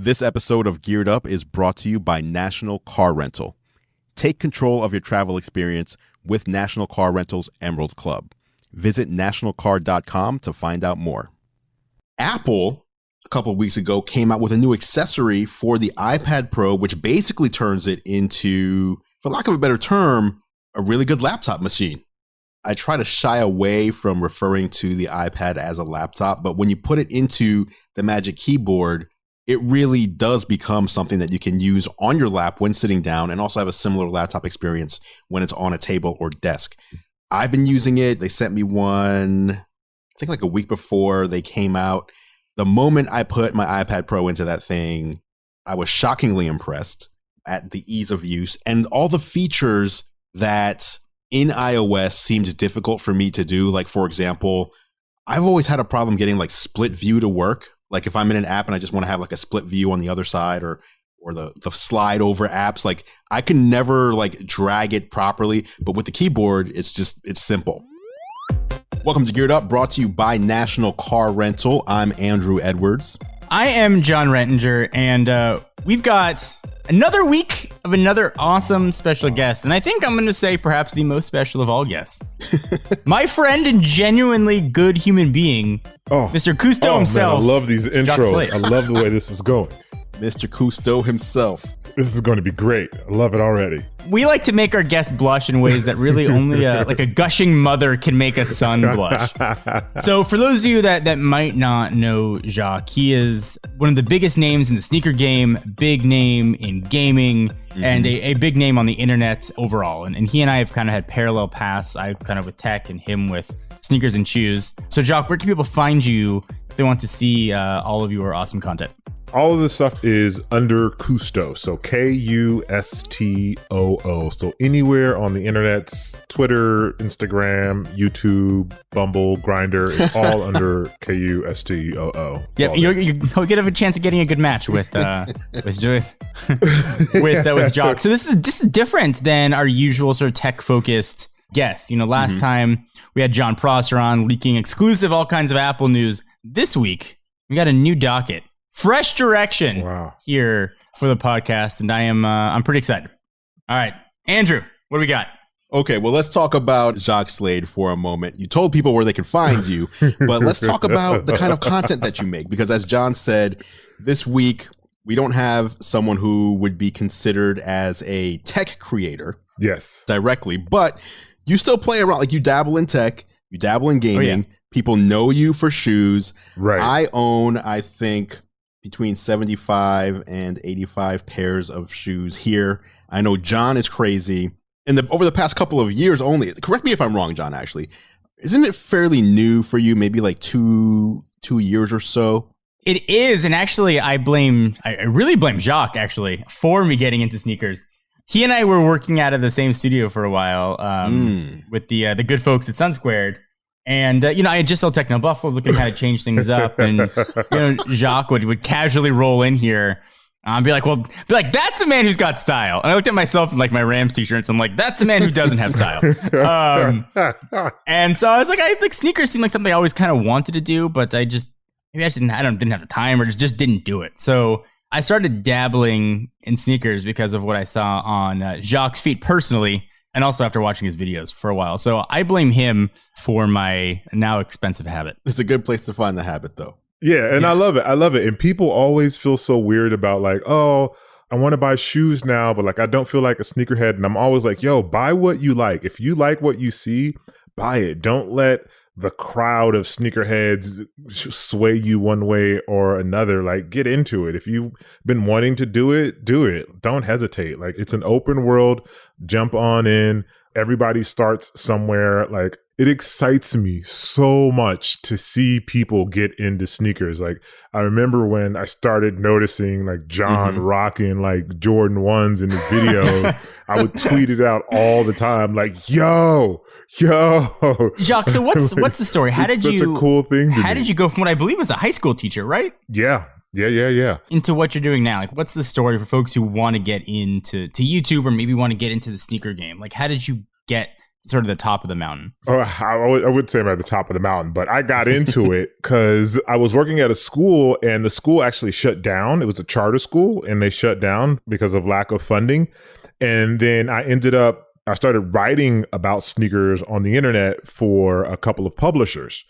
This episode of Geared Up is brought to you by National Car Rental. Take control of your travel experience with National Car Rental's Emerald Club. Visit nationalcar.com to find out more. Apple, a couple of weeks ago, came out with a new accessory for the iPad Pro, which basically turns it into, for lack of a better term, a really good laptop machine. I try to shy away from referring to the iPad as a laptop, but when you put it into the Magic Keyboard, it really does become something that you can use on your lap when sitting down and also have a similar laptop experience when it's on a table or desk. I've been using it. They sent me one, I think like a week before they came out. The moment I put my iPad Pro into that thing, I was shockingly impressed at the ease of use and all the features that in iOS seemed difficult for me to do. Like, for example, I've always had a problem getting like split view to work. Like if I'm in an app and I just want to have like a split view on the other side or the slide over apps, like I can never like drag it properly. But with the keyboard, it's simple. Welcome to Geared Up, brought to you by National Car Rental. I'm Andrew Edwards. I am John Rettinger, and we've got another week of another awesome special guest. And I think I'm going to say perhaps the most special of all guests. My friend and genuinely good human being, Mr. Cousteau himself. Man, I love these intros. I love the way this is going. Mr. Cousteau himself. This is going to be great. I love it already. We like to make our guests blush in ways that really only like a gushing mother can make a son blush. So for those of you that might not know Jacques, he is one of the biggest names in the sneaker game, big name in gaming, and a big name on the internet overall. And he and I have kind of had parallel paths. I kind of with tech and him with sneakers and shoes. So Jacques, where can people find you if they want to see all of your awesome content? All of this stuff is under Cousteau, so Kustoo. So anywhere on the internet, Twitter, Instagram, YouTube, Bumble, Grindr, it's all under Kustoo. Yep, you'll get a chance of getting a good match with Jacques. So this is different than our usual sort of tech focused guests. You know, last time we had John Prosser on leaking exclusive all kinds of Apple news. This week we got a new docket. Fresh direction here for the podcast, and I'm pretty excited. All right, Andrew, what do we got? Okay, well, let's talk about Jacques Slade for a moment. You told people where they can find you, but let's talk about the kind of content that you make, because as John said, this week we don't have someone who would be considered as a tech creator directly, but you still play around, like you dabble in tech, you dabble in gaming, people know you for shoes. Right. I own, I think, between 75 and 85 pairs of shoes here. I know John is crazy. Over the past couple of years only, correct me if I'm wrong, John, actually, isn't it fairly new for you? Maybe like two years or so? It is. And actually, I really blame Jacques, actually, for me getting into sneakers. He and I were working out of the same studio for a while with the good folks at Sun Squared. And, I had just sold Techno Buffaloes, looking to kind of change things up. And, Jacques would casually roll in here and be like, that's a man who's got style. And I looked at myself in like my Rams t-shirts. I'm like, that's a man who doesn't have style. And so I was like, I think sneakers seemed like something I always kind of wanted to do, but I didn't have the time or just didn't do it. So I started dabbling in sneakers because of what I saw on Jacques' feet personally. And also after watching his videos for a while. So I blame him for my now expensive habit. It's a good place to find the habit, though. Yeah, and I love it. And people always feel so weird about like, oh, I want to buy shoes now, but like I don't feel like a sneakerhead. And I'm always like, yo, buy what you like. If you like what you see, buy it. Don't let the crowd of sneakerheads sway you one way or another. Like, get into it. If you've been wanting to do it, do it. Don't hesitate. Like, it's an open world. Jump on in. Everybody starts somewhere. Like, it excites me so much to see people get into sneakers. Like, I remember when I started noticing like John rocking like Jordan 1s in his videos, I would tweet it out all the time. Like, yo. Jacques, so what's the story? How did you, such a cool thing how did you go from what I believe was a high school teacher, right? Yeah. Into what you're doing now. Like, what's the story for folks who want to get into YouTube or maybe want to get into the sneaker game? Like, how did you get sort of the top of the mountain? I would say I'm at the top of the mountain, but I got into it because I was working at a school and the school actually shut down. It was a charter school and they shut down because of lack of funding. And then I started writing about sneakers on the internet for a couple of publishers.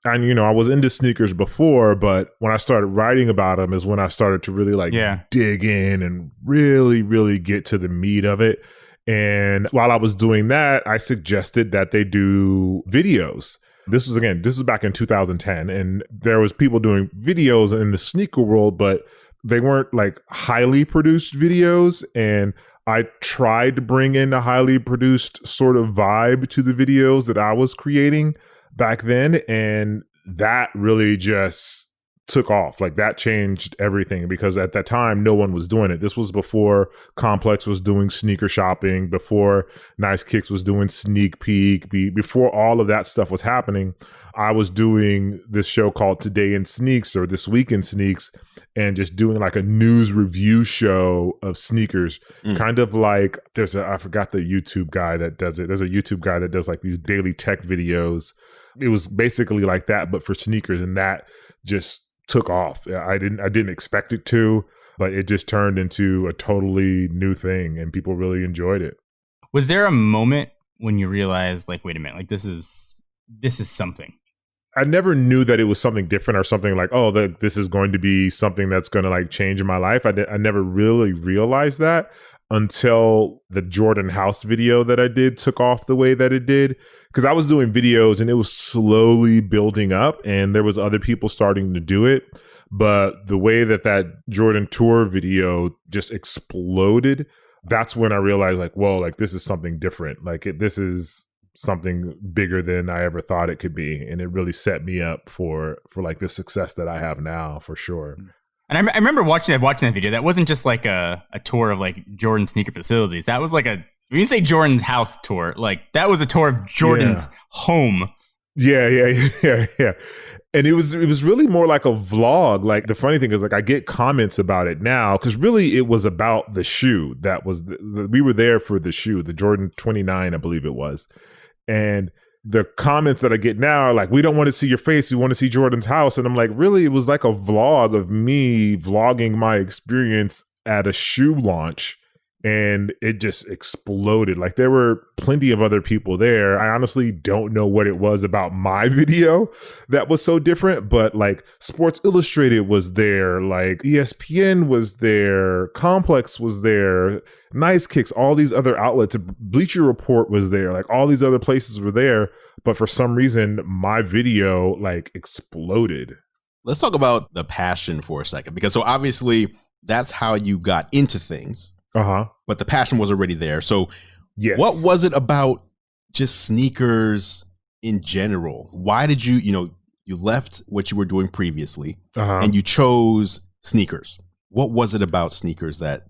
And, I was into sneakers before, but when I started writing about them is when I started to really dig in and really, really get to the meat of it. And while I was doing that, I suggested that they do videos. This was back in 2010. And there was people doing videos in the sneaker world, but they weren't like highly produced videos. And I tried to bring in a highly produced sort of vibe to the videos that I was creating back then. And that really just took off. Like that changed everything because at that time, no one was doing it. This was before Complex was doing sneaker shopping, before Nice Kicks was doing Sneak Peek, before all of that stuff was happening. I was doing this show called Today in Sneaks or This Week in Sneaks and just doing like a news review show of sneakers. Kind of like I forgot the YouTube guy that does it. There's a YouTube guy that does like these daily tech videos. It was basically like that, but for sneakers, and that just took off. I didn't expect it to, but it just turned into a totally new thing and people really enjoyed it. Was there a moment when you realized like, wait a minute, like this is something? I never knew that it was something different or something like, this is going to be something that's going to like change my life. I never really realized that until the Jordan House video that I did took off the way that it did. Because I was doing videos and it was slowly building up and there was other people starting to do it. But the way that Jordan Tour video just exploded, that's when I realized like, whoa, like this is something different. Like this is something bigger than I ever thought it could be. And it really set me up for like the success that I have now, for sure. And I remember watching that video. That wasn't just like a tour of like Jordan sneaker facilities. That was like when you say Jordan's house tour, like that was a tour of Jordan's home. Yeah. And it was really more like a vlog. Like the funny thing is like I get comments about it now because really it was about the shoe. That was we were there for the shoe, the Jordan 29, I believe it was. And the comments that I get now are like, we don't want to see your face. We want to see Jordan's house. And I'm like, really? It was like a vlog of me vlogging my experience at a shoe launch. And it just exploded. Like there were plenty of other people there. I honestly don't know what it was about my video that was so different, but like Sports Illustrated was there, like ESPN was there, Complex was there, Nice Kicks, all these other outlets, Bleacher Report was there, like all these other places were there. But for some reason, my video like exploded. Let's talk about the passion for a second, because so obviously that's how you got into things. But the passion was already there. So yes. What was it about just sneakers in general? Why did you left what you were doing previously and you chose sneakers? What was it about sneakers that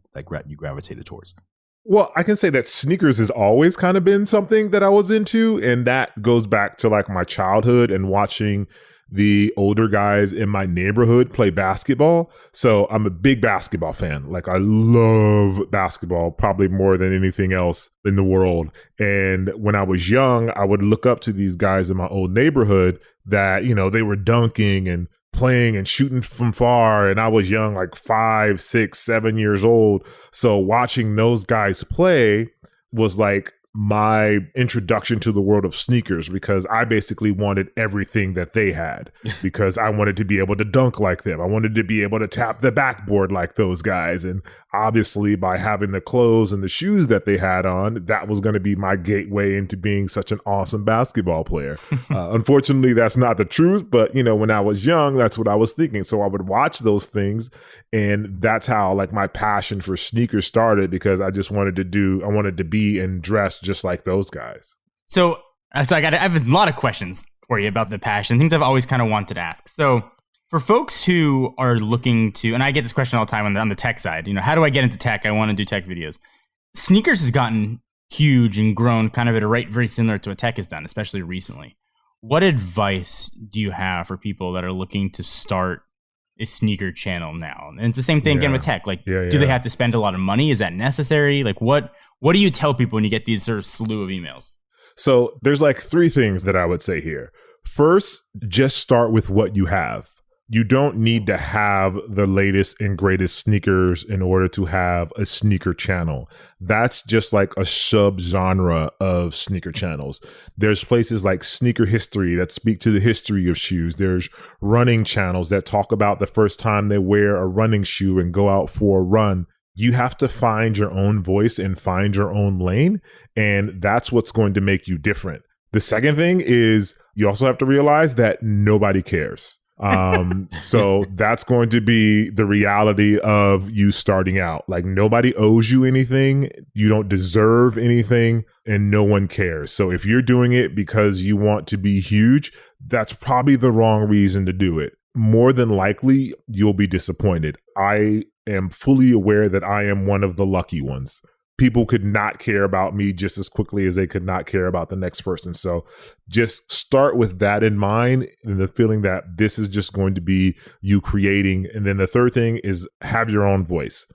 you gravitated towards? Well, I can say that sneakers has always kind of been something that I was into. And that goes back to like my childhood and watching the older guys in my neighborhood play basketball. So I'm a big basketball fan. Like I love basketball, probably more than anything else in the world. And when I was young, I would look up to these guys in my old neighborhood that, they were dunking and playing and shooting from far. And I was young, like 5, 6, 7 years old. So watching those guys play was like my introduction to the world of sneakers, because I basically wanted everything that they had, because I wanted to be able to dunk like them. I wanted to be able to tap the backboard like those guys. And obviously by having the clothes and the shoes that they had on, that was going to be my gateway into being such an awesome basketball player. Unfortunately, that's not the truth. But, when I was young, that's what I was thinking. So I would watch those things. And that's how like my passion for sneakers started, because I just wanted to be and dress just like those guys. So I have a lot of questions for you about the passion, things I've always kind of wanted to ask. So for folks who are looking to, and I get this question all the time on the tech side, how do I get into tech? I want to do tech videos. Sneakers has gotten huge and grown kind of at a rate very similar to what tech has done, especially recently. What advice do you have for people that are looking to start a sneaker channel now? And it's the same thing again with tech. Like, do they have to spend a lot of money? Is that necessary? Like, what do you tell people when you get these sort of slew of emails? So there's like three things that I would say here. First, just start with what you have. You don't need to have the latest and greatest sneakers in order to have a sneaker channel. That's just like a subgenre of sneaker channels. There's places like Sneaker History that speak to the history of shoes. There's running channels that talk about the first time they wear a running shoe and go out for a run. You have to find your own voice and find your own lane, and that's what's going to make you different. The second thing is you also have to realize that nobody cares. So that's going to be the reality of you starting out. Like, nobody owes you anything, you don't deserve anything, and no one cares. So if you're doing it because you want to be huge, that's probably the wrong reason to do it. More than likely, you'll be disappointed. I am fully aware that I am one of the lucky ones. People could not care about me just as quickly as they could not care about the next person. So just start with that in mind, and the feeling that this is just going to be you creating. And then the third thing is have your own voice.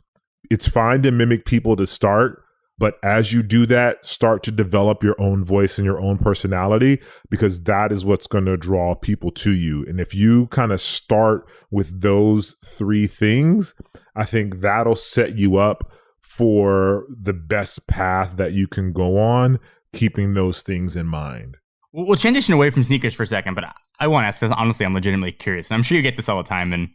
It's fine to mimic people to start, but as you do that, start to develop your own voice and your own personality, because that is what's going to draw people to you. And if you kind of start with those three things, I think that'll set you up for the best path that you can go on, keeping those things in mind. We'll transition away from sneakers for a second, but I want to ask, because honestly, I'm legitimately curious. I'm sure you get this all the time, and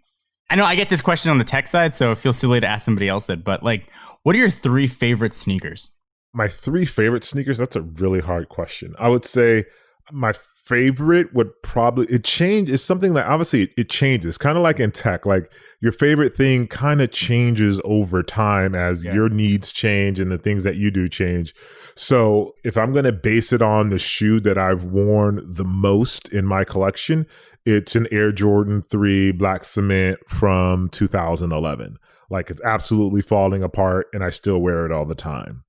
I know I get this question on the tech side, so it feels silly to ask somebody else it, but like, what are your three favorite sneakers? My three favorite sneakers? That's a really hard question. I would say my favorite would probably, it's something that obviously it changes, kind of like in tech. Like, your favorite thing kind of changes over time as your needs change and the things that you do change. So if I'm going to base it on the shoe that I've worn the most in my collection, it's an Air Jordan 3 Black Cement from 2011. Like, it's absolutely falling apart and I still wear it all the time.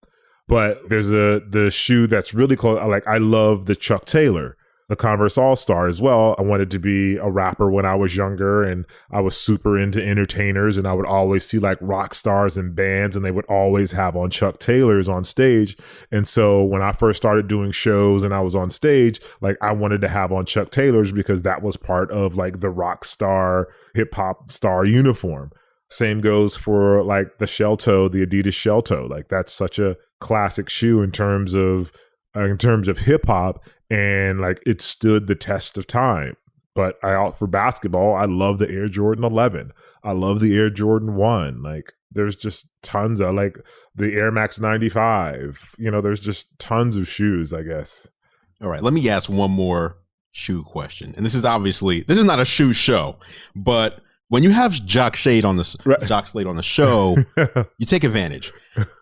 But there's the shoe that's really close. I love the Chuck Taylor, the Converse All-Star as well. I wanted to be a rapper when I was younger, and I was super into entertainers, and I would always see like rock stars and bands, and they would always have on Chuck Taylors on stage. And so when I first started doing shows and I was on stage, like, I wanted to have on Chuck Taylors because that was part of like the rock star, hip hop star uniform. Same goes for like the shell toe, the Adidas shell toe. Like, that's such a classic shoe in terms of hip hop, and like, it stood the test of time. But for basketball, I love the Air Jordan 11. I love the Air Jordan 1. Like, there's just tons of, like, the Air Max 95. There's just tons of shoes, I guess. All right, let me ask one more shoe question. And this is not a shoe show, but when you have Jacques Slade on the show, you take advantage.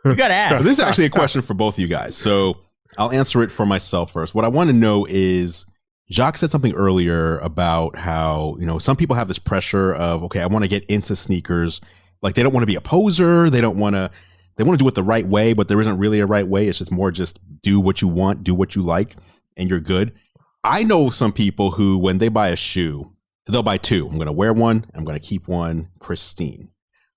You got to ask. So this is actually a question for both of you guys. So I'll answer it for myself first. What I want to know is, Jacques said something earlier about how, some people have this pressure of, okay, I want to get into sneakers. Like, they don't want to be a poser. They want to do it the right way, but there isn't really a right way. It's just more just do what you want, do what you like, and you're good. I know some people who, when they buy a shoe, they'll buy two. I'm going to wear one. I'm going to keep one pristine.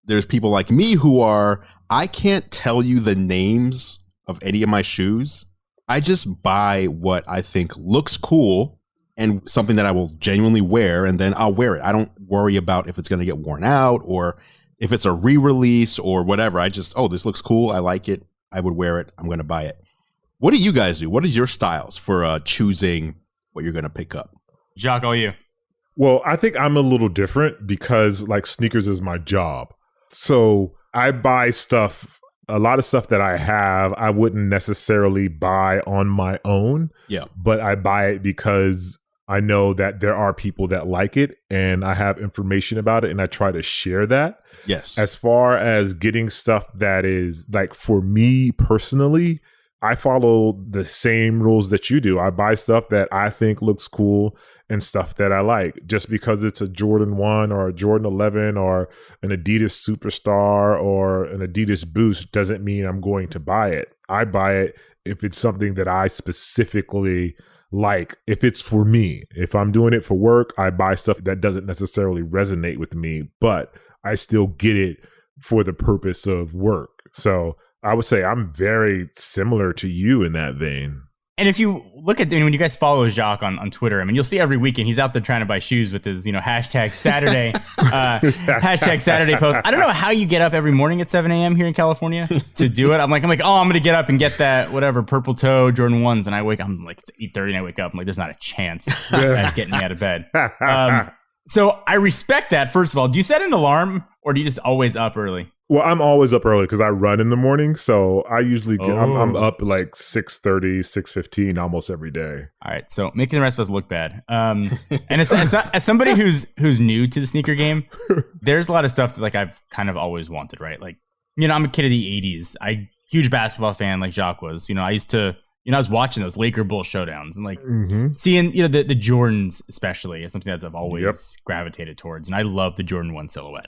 There's people like me who I can't tell you the names of any of my shoes. I just buy what I think looks cool and something that I will genuinely wear, and then I'll wear it. I don't worry about if it's going to get worn out or if it's a re-release or whatever. I just, this looks cool. I like it. I would wear it. I'm going to buy it. What do you guys do? What is your styles for choosing what you're going to pick up? Jacques, all you. Well, I think I'm a little different because, like, sneakers is my job. So I buy stuff. A lot of stuff that I have, I wouldn't necessarily buy on my own. Yeah. But I buy it because I know that there are people that like it, and I have information about it, and I try to share that. Yes. As far as getting stuff that is, like, for me personally, I follow the same rules that you do. I buy stuff that I think looks cool and stuff that I like. Just because it's a Jordan 1 or a Jordan 11 or an Adidas Superstar or an Adidas Boost doesn't mean I'm going to buy it. I buy it if it's something that I specifically like, if it's for me. If I'm doing it for work, I buy stuff that doesn't necessarily resonate with me, but I still get it for the purpose of work. So I would say I'm very similar to you in that vein. And if you look at, when you guys follow Jacques on Twitter, I mean, you'll see every weekend he's out there trying to buy shoes with his, hashtag Saturday, hashtag Saturday post. I don't know how you get up every morning at 7 a.m. here in California to do it. I'm like, oh, I'm going to get up and get that, whatever, purple toe Jordan 1s. And I'm like, it's 8:30 and I wake up. I'm like, there's not a chance that's getting me out of bed. So I respect that, first of all. Do you set an alarm or do you just always up early? Well, I'm always up early because I run in the morning. So I usually I'm up like 6:30, 6:15 almost every day. All right. So making the rest of us look bad. And as somebody who's new to the sneaker game, there's a lot of stuff that like I've kind of always wanted, right? Like, I'm a kid of the 80s. Huge basketball fan like Jacques was. I used to, I was watching those Laker Bull showdowns and like seeing, the Jordans especially is something that I've always gravitated towards. And I love the Jordan 1 silhouette.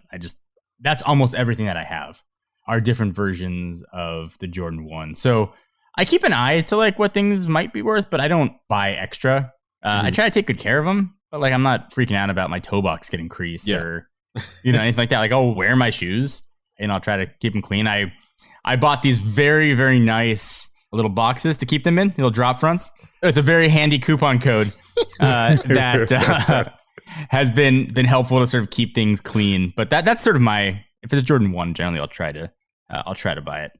That's almost everything that I have are different versions of the Jordan 1. So I keep an eye to like what things might be worth, but I don't buy extra. I try to take good care of them, but like I'm not freaking out about my toe box getting creased or, anything like that. Like I'll wear my shoes and I'll try to keep them clean. I bought these very, very nice little boxes to keep them in, little drop fronts with a very handy coupon code that has been helpful to sort of keep things clean. But that's sort of if it's a Jordan 1, generally I'll try to buy it.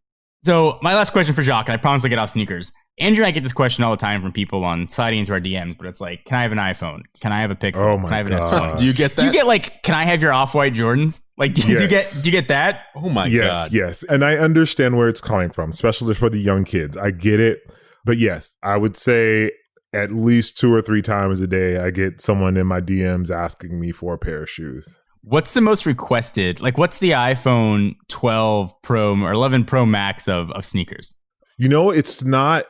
So my last question for Jacques, and I promise I'll get off sneakers. Andrew and I get this question all the time from people on sliding into our DMs, but it's like, can I have an iPhone? Can I have a Pixel? Oh can I have an God. S20? Do you get that? Do you get like, can I have your off-white Jordans? Like, do you get that? Oh my God. Yes. And I understand where it's coming from, especially for the young kids. I get it. But yes, I would say at least 2 or 3 times a day, I get someone in my DMs asking me for a pair of shoes. What's the most requested? Like, what's the iPhone 12 Pro or 11 Pro Max of sneakers? It's not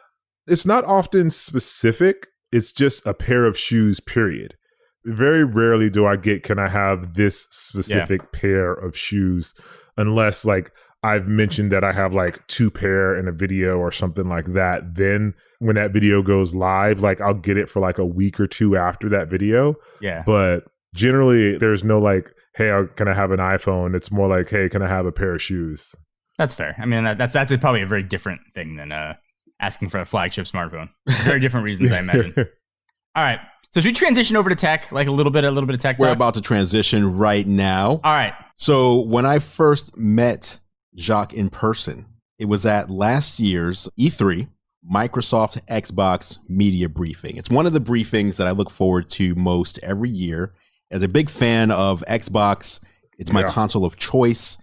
often specific. It's just a pair of shoes, period. Very rarely do I get, can I have this specific pair of shoes? Unless like I've mentioned that I have like 2 pair in a video or something like that. Then when that video goes live, like I'll get it for like a week or 2 after that video. Yeah. But generally there's no like, hey, can I have an iPhone? It's more like, hey, can I have a pair of shoes? That's fair. I mean, that's probably a very different thing than asking for a flagship smartphone. Very different reasons, I imagine. All right. So should we transition over to tech? Like a little bit of tech talk? We're about to transition right now. All right. So when I first met Jacques in person, it was at last year's E3 Microsoft Xbox media briefing. It's one of the briefings that I look forward to most every year. As a big fan of Xbox, it's my console of choice.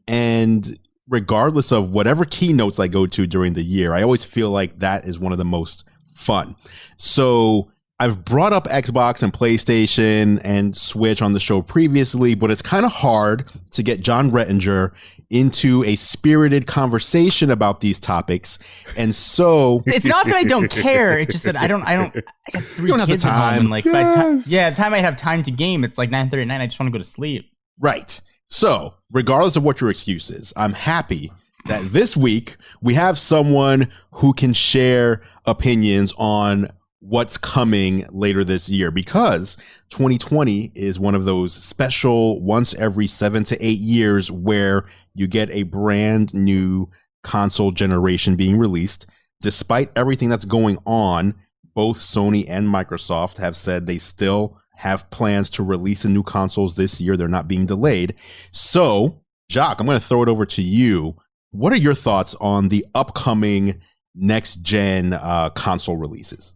And regardless of whatever keynotes I go to during the year, I always feel like that is one of the most fun. So I've brought up Xbox and PlayStation and Switch on the show previously, but it's kind of hard to get John Rettinger into a spirited conversation about these topics. And so it's not that I don't care. It's just that I got 3 kids at home, and like by the time I have time to game, it's like 9:30 at night. I just want to go to sleep. Right. So regardless of what your excuse is, I'm happy that this week we have someone who can share opinions on what's coming later this year, because 2020 is one of those special once every 7 to 8 years where you get a brand new console generation being released. Despite everything that's going on, both Sony and Microsoft have said they still have plans to release the new consoles this year. They're not being delayed. So, Jacques, I'm going to throw it over to you. What are your thoughts on the upcoming next-gen console releases?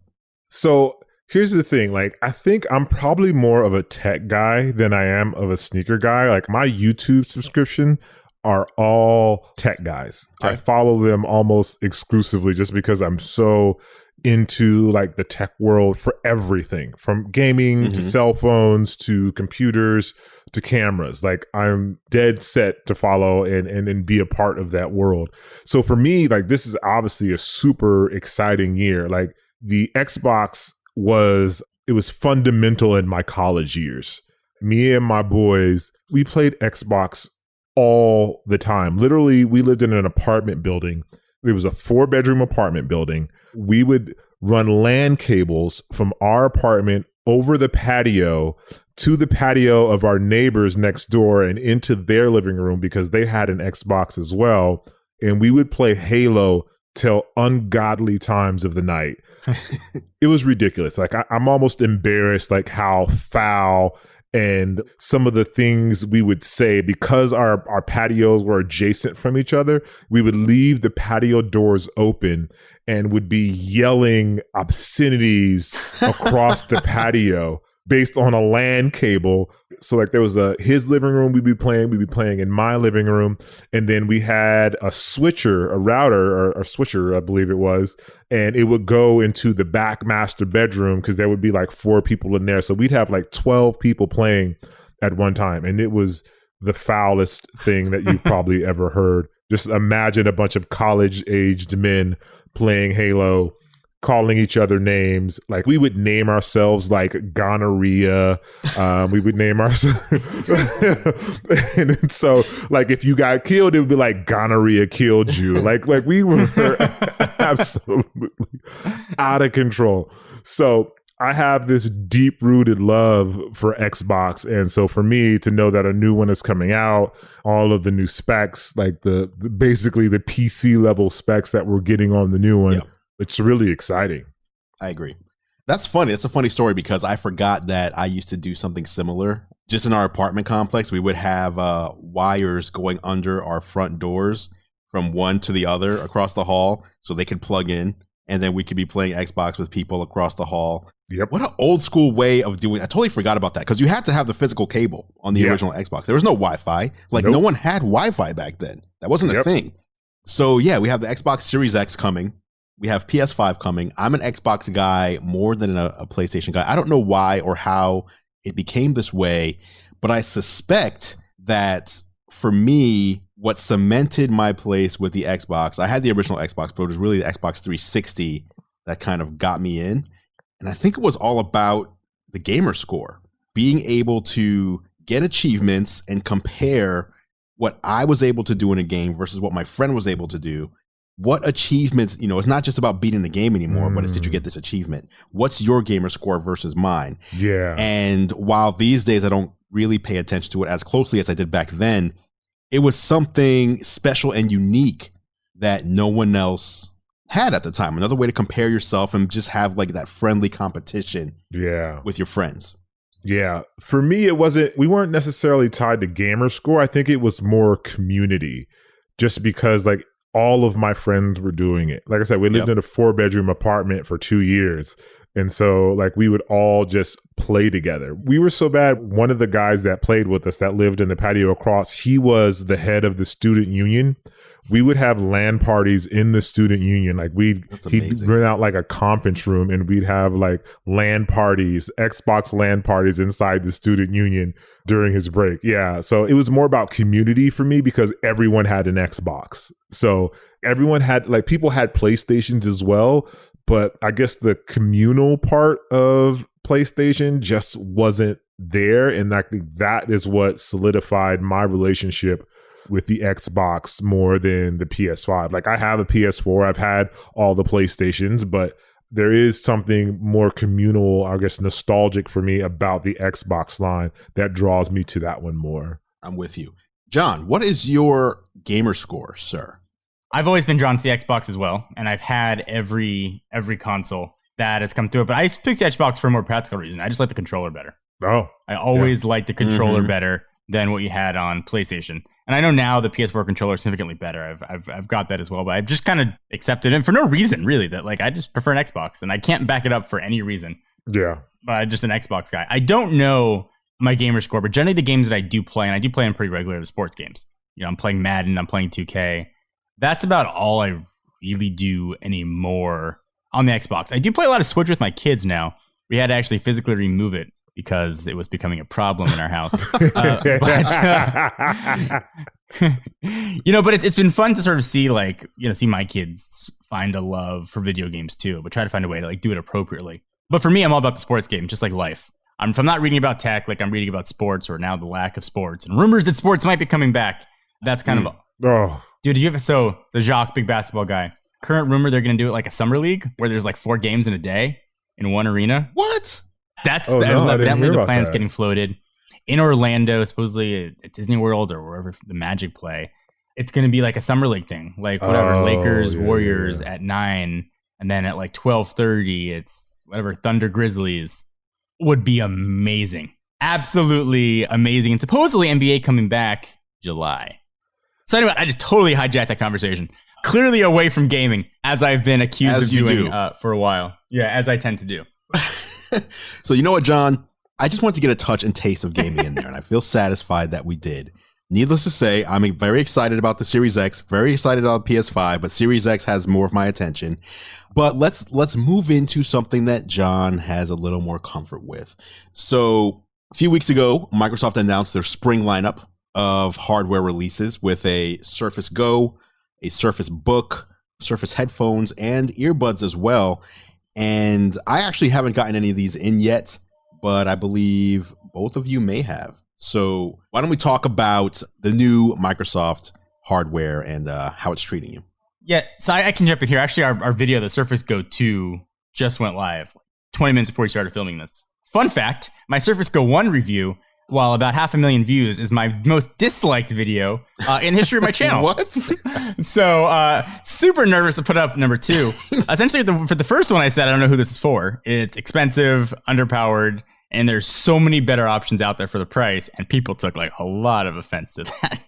So here's the thing. Like, I think I'm probably more of a tech guy than I am of a sneaker guy. Like, my YouTube subscription are all tech guys. Okay. I follow them almost exclusively just because I'm so into like the tech world for everything from gaming to cell phones to computers to cameras. Like, I'm dead set to follow and be a part of that world. So for me, like, this is obviously a super exciting year. Like, the Xbox was fundamental in my college years. Me and my boys, we played Xbox all the time. Literally, we lived in an apartment building. It was a 4-bedroom apartment building. We would run LAN cables from our apartment over the patio to the patio of our neighbors next door and into their living room because they had an Xbox as well. And we would play Halo till ungodly times of the night. It was ridiculous. Like I'm almost embarrassed, like how foul and some of the things we would say, because our patios were adjacent from each other. We would leave the patio doors open and would be yelling obscenities across the patio based on a LAN cable. So like there was his living room we'd be playing in my living room. And then we had a router or switcher, I believe it was. And it would go into the back master bedroom because there would be like 4 people in there. So we'd have like 12 people playing at one time. And it was the foulest thing that you've probably ever heard. Just imagine a bunch of college-aged men playing Halo, calling each other names. Like we would name ourselves like gonorrhea. We would name ourselves. And then so like if you got killed, it would be like gonorrhea killed you. Like we were absolutely out of control. So I have this deep rooted love for Xbox. And so for me to know that a new one is coming out, all of the new specs, like basically the PC level specs that we're getting on the new one, yep. It's really exciting. I agree. That's funny. It's a funny story because I forgot that I used to do something similar. Just in our apartment complex, we would have wires going under our front doors from one to the other across the hall so they could plug in. And then we could be playing Xbox with people across the hall. Yep. What an old school way of doing. I totally forgot about that because you had to have the physical cable on the original Xbox. There was no Wi-Fi. Like no one had Wi-Fi back then. That wasn't a thing. So yeah, we have the Xbox Series X coming. We have PS5 coming. I'm an Xbox guy more than a PlayStation guy. I don't know why or how it became this way, but I suspect that for me, what cemented my place with the Xbox, I had the original Xbox, but it was really the Xbox 360 that kind of got me in. And I think it was all about the gamer score, being able to get achievements and compare what I was able to do in a game versus what my friend was able to do. What achievements, it's not just about beating the game anymore, but it's did you get this achievement? What's your gamer score versus mine? Yeah. And while these days I don't really pay attention to it as closely as I did back then, it was something special and unique that no one else had at the time. Another way to compare yourself and just have like that friendly competition with your friends. Yeah. For me, we weren't necessarily tied to gamer score. I think it was more community, just because like all of my friends were doing it. Like I said, we lived in a 4-bedroom apartment for 2 years. And so like we would all just play together. We were so bad. One of the guys that played with us that lived in the patio across, he was the head of the student union. We would have LAN parties in the student union. Like he'd rent out like a conference room and we'd have like LAN parties, Xbox LAN parties inside the student union during his break. Yeah. So it was more about community for me because everyone had an Xbox. So everyone had like people had PlayStations as well. But I guess the communal part of PlayStation just wasn't there. And I think that is what solidified my relationship with the Xbox more than the PS5. Like I have a PS4, I've had all the PlayStations, but there is something more communal, I guess nostalgic for me about the Xbox line that draws me to that one more. I'm with you. John, what is your gamer score, sir? I've always been drawn to the Xbox as well, and I've had every console that has come through it, but I picked Xbox for a more practical reason. I just like the controller better. Oh. I always liked the controller better than what you had on PlayStation. And I know now the PS4 controller is significantly better. I've got that as well, but I've just kind of accepted it for no reason really, that like I just prefer an Xbox and I can't back it up for any reason. Yeah. But I'm just an Xbox guy. I don't know my gamer score, but generally the games that I do play, and I do play them pretty regularly, the sports games. I'm playing Madden, I'm playing 2K. That's about all I really do anymore on the Xbox. I do play a lot of Switch with my kids now. We had to actually physically remove it because it was becoming a problem in our house. But it's been fun to sort of see see my kids find a love for video games too, but try to find a way to like do it appropriately. But for me, I'm all about the sports game, just like life. If I'm not reading about tech, like I'm reading about sports or now the lack of sports and rumors that sports might be coming back. That's kind of dude, did you ever, so Jacques, big basketball guy, current rumor they're going to do it like a summer league where there's like 4 games in a day in one arena. What? That's evidently the plan's getting floated in Orlando, supposedly at Disney World or wherever the Magic play. it's going to be like a summer league thing, like whatever, Lakers, Warriors yeah. at 9, and then at like 12:30, it's whatever, Thunder, Grizzlies. Would be amazing. Absolutely amazing. And supposedly NBA coming back July. So anyway, I just totally hijacked that conversation. Clearly away from gaming, as I've been accused of doing for a while. Yeah, as I tend to do. So you know what, John? I just wanted to get a touch and taste of gaming in there, and I feel satisfied that we did. Needless to say, I'm very excited about the Series X, very excited about PS5, but Series X has more of my attention. But let's move into something that John has a little more comfort with. So a few weeks ago, Microsoft announced their spring lineup of hardware releases with a Surface Go, a Surface Book, Surface headphones, and earbuds as well. And I actually haven't gotten any of these in yet, but I believe both of you may have. So why don't we talk about the new Microsoft hardware and how it's treating you? Yeah, so I can jump in here. Actually, our video, the Surface Go 2, just went live 20 minutes before we started filming this. Fun fact, my Surface Go 1 review, while about 500,000 views, is my most disliked video in the history of my channel. What? So super nervous to put up number 2. Essentially, for the first one, I said, I don't know who this is for. It's expensive, underpowered, and there's so many better options out there for the price, and people took like a lot of offense to that.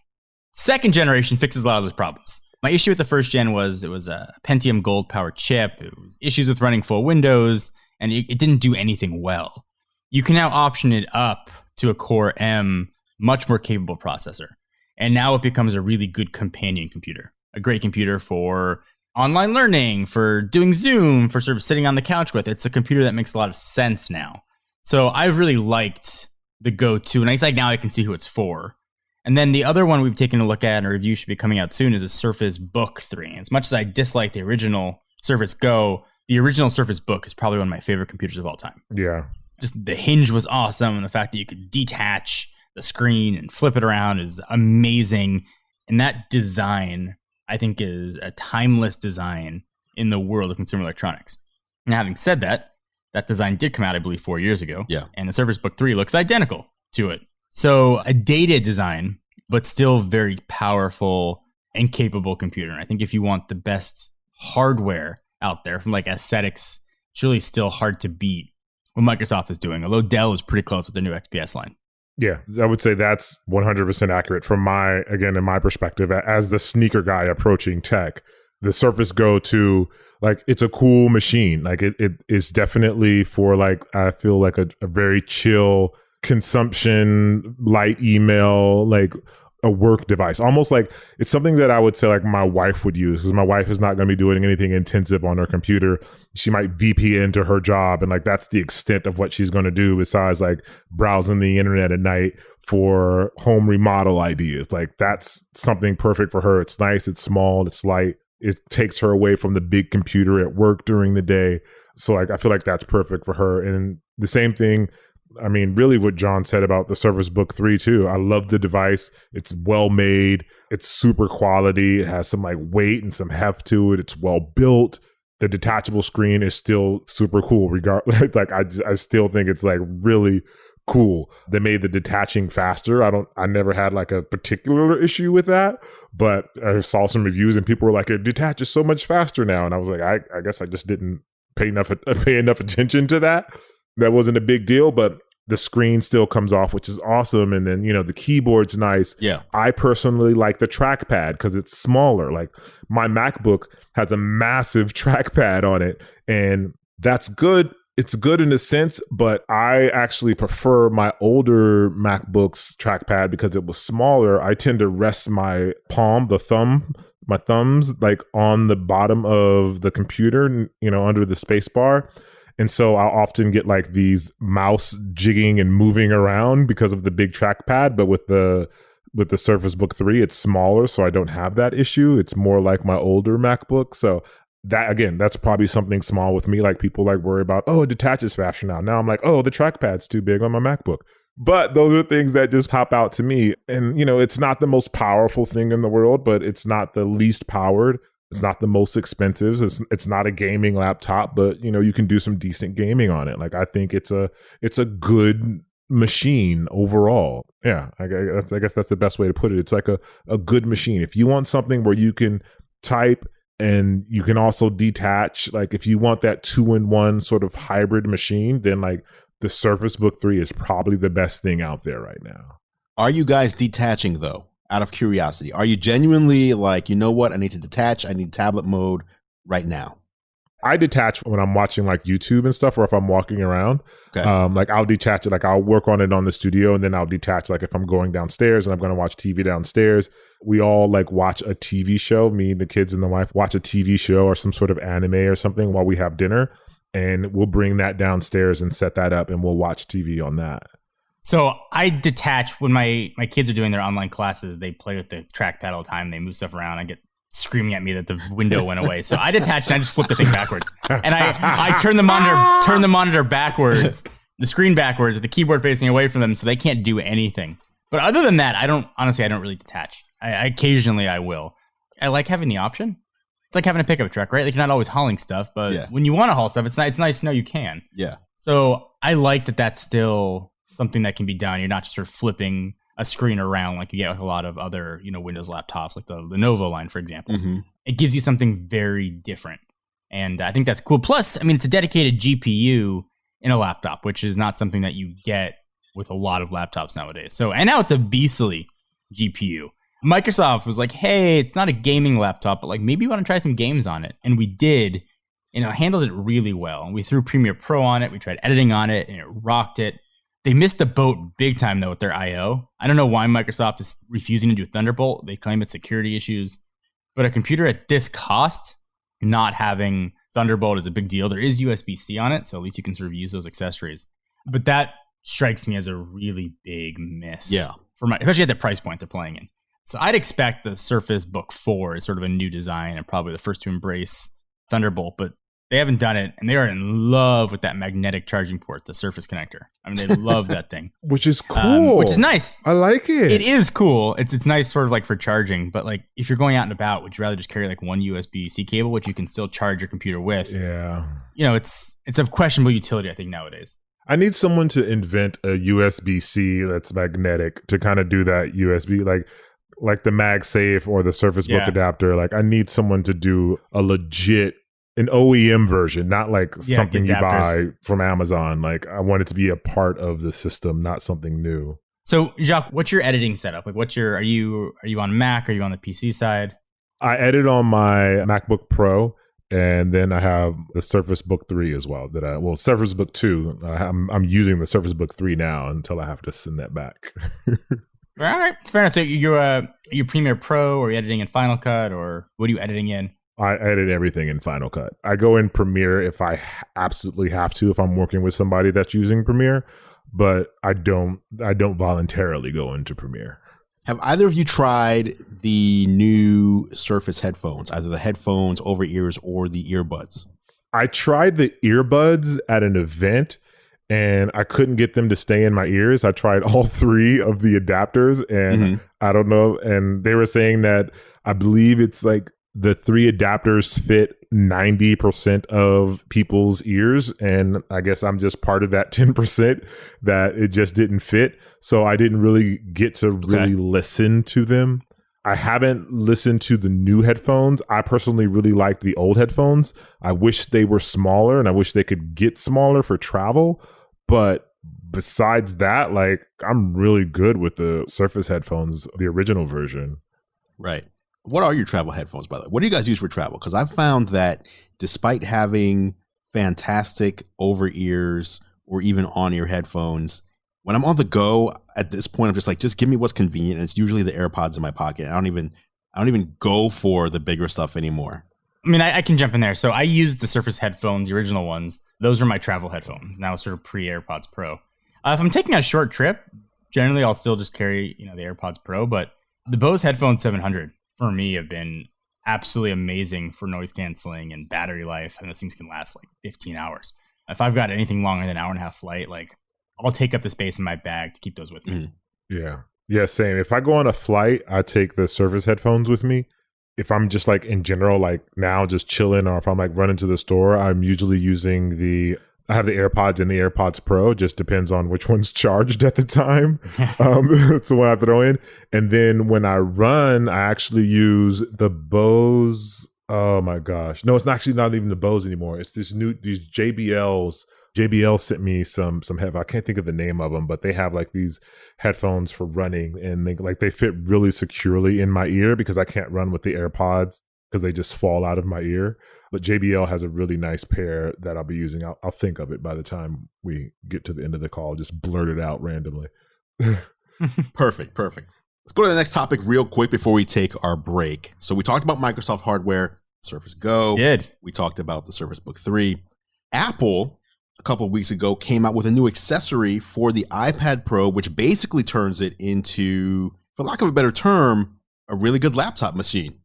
Second generation fixes a lot of those problems. My issue with the first gen was it was a Pentium Gold powered chip. It was issues with running full Windows, and it didn't do anything well. You can now option it up to a Core M, much more capable processor. And now it becomes a really good companion computer. A great computer for online learning, for doing Zoom, for sort of sitting on the couch with. It's a computer that makes a lot of sense now. So I've really liked the Go 2, and I guess now I can see who it's for. And then the other one we've taken a look at, and a review should be coming out soon, is a Surface Book 3. As much as I dislike the original Surface Go, the original Surface Book is probably one of my favorite computers of all time. Yeah. Just the hinge was awesome, and the fact that you could detach the screen and flip it around is amazing. And that design, I think, is a timeless design in the world of consumer electronics. Now, having said that, that design did come out, I believe, 4 years ago. Yeah. And the Surface Book 3 looks identical to it. So a dated design, but still very powerful and capable computer. And I think if you want the best hardware out there from like aesthetics, it's really still hard to beat what Microsoft is doing. Although Dell is pretty close with the new XPS line. Yeah, I would say that's 100% accurate from in my perspective, as the sneaker guy approaching tech. The Surface Go 2, like, it's a cool machine. Like, it is definitely for, like, I feel like a very chill consumption, light email, like a work device. Almost like it's something that I would say like my wife would use, because my wife is not going to be doing anything intensive on her computer. She might VP into her job, and like that's the extent of what she's going to do besides like browsing the internet at night for home remodel ideas. Like, that's something perfect for her. It's nice, it's small, it's light. It takes her away from the big computer at work during the day. So like I feel like that's perfect for her. And the same thing, I mean, really what John said about the Surface Book 3 too. I love the device. It's well made. It's super quality. It has some like weight and some heft to it. It's well built. The detachable screen is still super cool. Regardless, like I still think it's like really cool. They made the detaching faster. I never had like a particular issue with that, but I saw some reviews and people were like, it detaches so much faster now. And I was like, I guess I just didn't pay enough attention to that. That wasn't a big deal, but the screen still comes off, which is awesome. And then, the keyboard's nice. Yeah. I personally like the trackpad because it's smaller. Like, my MacBook has a massive trackpad on it, and that's good. It's good in a sense, but I actually prefer my older MacBook's trackpad because it was smaller. I tend to rest my my thumbs like on the bottom of the computer, under the space bar. And so I'll often get like these mouse jigging and moving around because of the big trackpad. But with the Surface Book 3, it's smaller, so I don't have that issue. It's more like my older MacBook. So that, again, that's probably something small with me. Like, people like worry about, it detaches faster now. Now I'm like, the trackpad's too big on my MacBook. But those are things that just pop out to me. And, it's not the most powerful thing in the world, but it's not the least powered. It's not the most expensive. It's not a gaming laptop, but you can do some decent gaming on it. Like, I think it's a good machine overall. Yeah, I guess that's the best way to put it. It's like a good machine. If you want something where you can type and you can also detach, like if you want that 2-in-1 sort of hybrid machine, then like the Surface Book 3 is probably the best thing out there right now. Are you guys detaching though? Out of curiosity, are you genuinely like, you know what? I need to detach. I need tablet mode right now. I detach when I'm watching like YouTube and stuff, or if I'm walking around. Okay. Like I'll detach it, like I'll work on it on the studio, and then I'll detach like if I'm going downstairs and I'm going to watch TV downstairs. We all like watch a TV show. Me, the kids, and the wife watch a TV show or some sort of anime or something while we have dinner, and we'll bring that downstairs and set that up, and we'll watch TV on that. So I detach when my kids are doing their online classes. They play with the trackpad all the time. They move stuff around. I get screaming at me that the window went away. So I detached and I just flipped the thing backwards. And I turn the monitor backwards, the screen backwards, with the keyboard facing away from them so they can't do anything. But other than that, I don't really detach. I occasionally I will. I like having the option. It's like having a pickup truck, right? Like you're not always hauling stuff, but when you want to haul stuff, it's nice to know you can. Yeah. So I like that that's still something that can be done. You're not just sort of flipping a screen around like you get with a lot of other, Windows laptops, like the Lenovo line, for example. Mm-hmm. It gives you something very different. And I think that's cool. Plus, I mean, it's a dedicated GPU in a laptop, which is not something that you get with a lot of laptops nowadays. So, and now it's a beastly GPU. Microsoft was like, hey, it's not a gaming laptop, but like maybe you want to try some games on it. And we did, and it handled it really well. We threw Premiere Pro on it. We tried editing on it, and it rocked it. They missed the boat big time, though, with their I.O. I don't know why Microsoft is refusing to do Thunderbolt. They claim it's security issues. But a computer at this cost, not having Thunderbolt is a big deal. There is USB-C on it, so at least you can sort of use those accessories. But that strikes me as a really big miss. Yeah. Especially at the price point they're playing in. So I'd expect the Surface Book 4 is sort of a new design and probably the first to embrace Thunderbolt, but they haven't done it, and they are in love with that magnetic charging port, the Surface connector. I mean, they love that thing. Which is cool. Which is nice. I like it. It is cool. It's nice sort of like for charging, but like if you're going out and about, would you rather just carry like one USB-C cable, which you can still charge your computer with? Yeah. It's of questionable utility, I think, nowadays. I need someone to invent a USB-C that's magnetic to kind of do that USB, like the MagSafe or the Surface Book adapter. Like I need someone to do a legit, an OEM version, not like something you buy from Amazon. Like I want it to be a part of the system, not something new. So Jacques, what's your editing setup? Like are you on Mac? Are you on the PC side? I edit on my MacBook Pro, and then I have the Surface Book 3 as well. Surface Book 2. I'm using the Surface Book 3 now until I have to send that back. All right, fair enough. So you're Premiere Pro, or are you editing in Final Cut, or what are you editing in? I edit everything in Final Cut. I go in Premiere if I absolutely have to, if I'm working with somebody that's using Premiere, but I don't voluntarily go into Premiere. Have either of you tried the new Surface headphones, either the headphones, over ears, or the earbuds? I tried the earbuds at an event, and I couldn't get them to stay in my ears. I tried all three of the adapters, and I don't know. And they were saying that I believe it's like the three adapters fit 90% of people's ears. And I guess I'm just part of that 10% that it just didn't fit. So I didn't really get to really listen to them. I haven't listened to the new headphones. I personally really like the old headphones. I wish they were smaller, and I wish they could get smaller for travel. But besides that, like, I'm really good with the Surface headphones, the original version. Right. What are your travel headphones, by the way? What do you guys use for travel? Because I've found that despite having fantastic over ears or even on ear headphones, when I'm on the go at this point, I'm just like, just give me what's convenient. And it's usually the AirPods in my pocket. I don't even go for the bigger stuff anymore. I mean, I can jump in there. So I used the Surface headphones, the original ones. Those are my travel headphones. Now sort of pre-AirPods Pro. If I'm taking a short trip, generally I'll still just carry, the AirPods Pro. But the Bose Headphone 700 for me have been absolutely amazing for noise canceling and battery life. And those things can last like 15 hours. If I've got anything longer than an hour and a half flight, like I'll take up the space in my bag to keep those with me. Yeah, same. If I go on a flight, I take the Surface headphones with me. If I'm just like in general, like now just chilling, or if I'm like running to the store, I'm usually using the I have the AirPods and the AirPods Pro. It just depends on which one's charged at the time. That's the one I throw in. And then when I run, I actually use the Bose. Oh my gosh. No, it's actually not even the Bose anymore. It's these JBLs. JBL sent me some headphones. I can't think of the name of them, but they have like these headphones for running, and they fit really securely in my ear because I can't run with the AirPods because they just fall out of my ear. But JBL has a really nice pair that I'll be using. I'll think of it by the time we get to the end of the call. Just blurt it out randomly. Perfect. Let's go to the next topic real quick before we take our break. So we talked about Microsoft hardware, Surface Go. We talked about the Surface Book 3. Apple, a couple of weeks ago, came out with a new accessory for the iPad Pro, which basically turns it into, for lack of a better term, a really good laptop machine.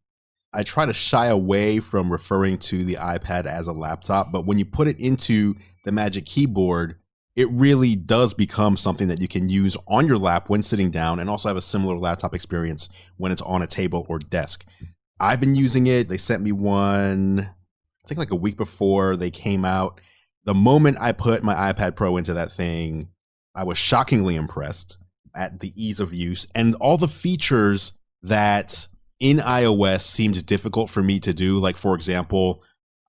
I try to shy away from referring to the iPad as a laptop, but when you put it into the Magic Keyboard, it really does become something that you can use on your lap when sitting down and also have a similar laptop experience when it's on a table or desk. I've been using it. They sent me one, I think like a week before they came out. The moment I put my iPad Pro into that thing, I was shockingly impressed at the ease of use and all the features that in iOS seemed difficult for me to do. Like, for example,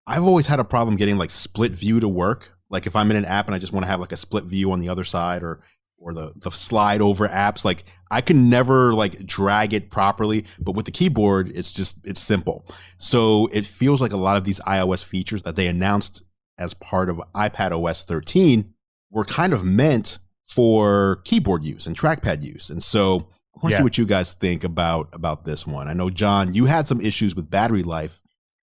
I've always had a problem getting like split view to work. Like if I'm in an app and I just want to have like a split view on the other side or the slide over apps, like I can never like drag it properly. But with the keyboard, it's simple. So it feels like a lot of these iOS features that they announced as part of iPadOS 13 were kind of meant for keyboard use and trackpad use. And so I want to see what you guys think about this one. I know, John, you had some issues with battery life.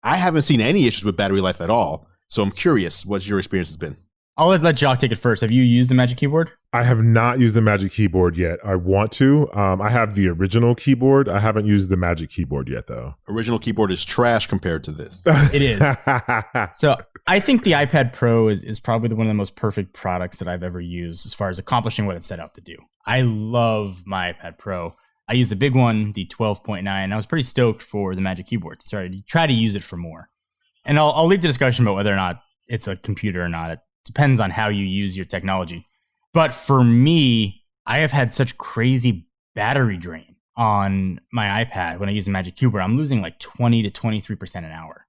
I haven't seen any issues with battery life at all. So I'm curious what your experience has been. I'll let Jacques take it first. Have you used the Magic Keyboard? I have not used the Magic Keyboard yet. I want to. I have the original keyboard. I haven't used the Magic Keyboard yet, though. Original keyboard is trash compared to this. It is. So I think the iPad Pro is probably one of the most perfect products that I've ever used as far as accomplishing what it set out to do. I love my iPad Pro. I used the big one, the 12.9. I was pretty stoked for the Magic Keyboard. Sorry, to try to use it for more. And I'll leave the discussion about whether or not it's a computer or not. It depends on how you use your technology. But for me, I have had such crazy battery drain on my iPad when I use the Magic Keyboard. I'm losing like 20 to 23% an hour,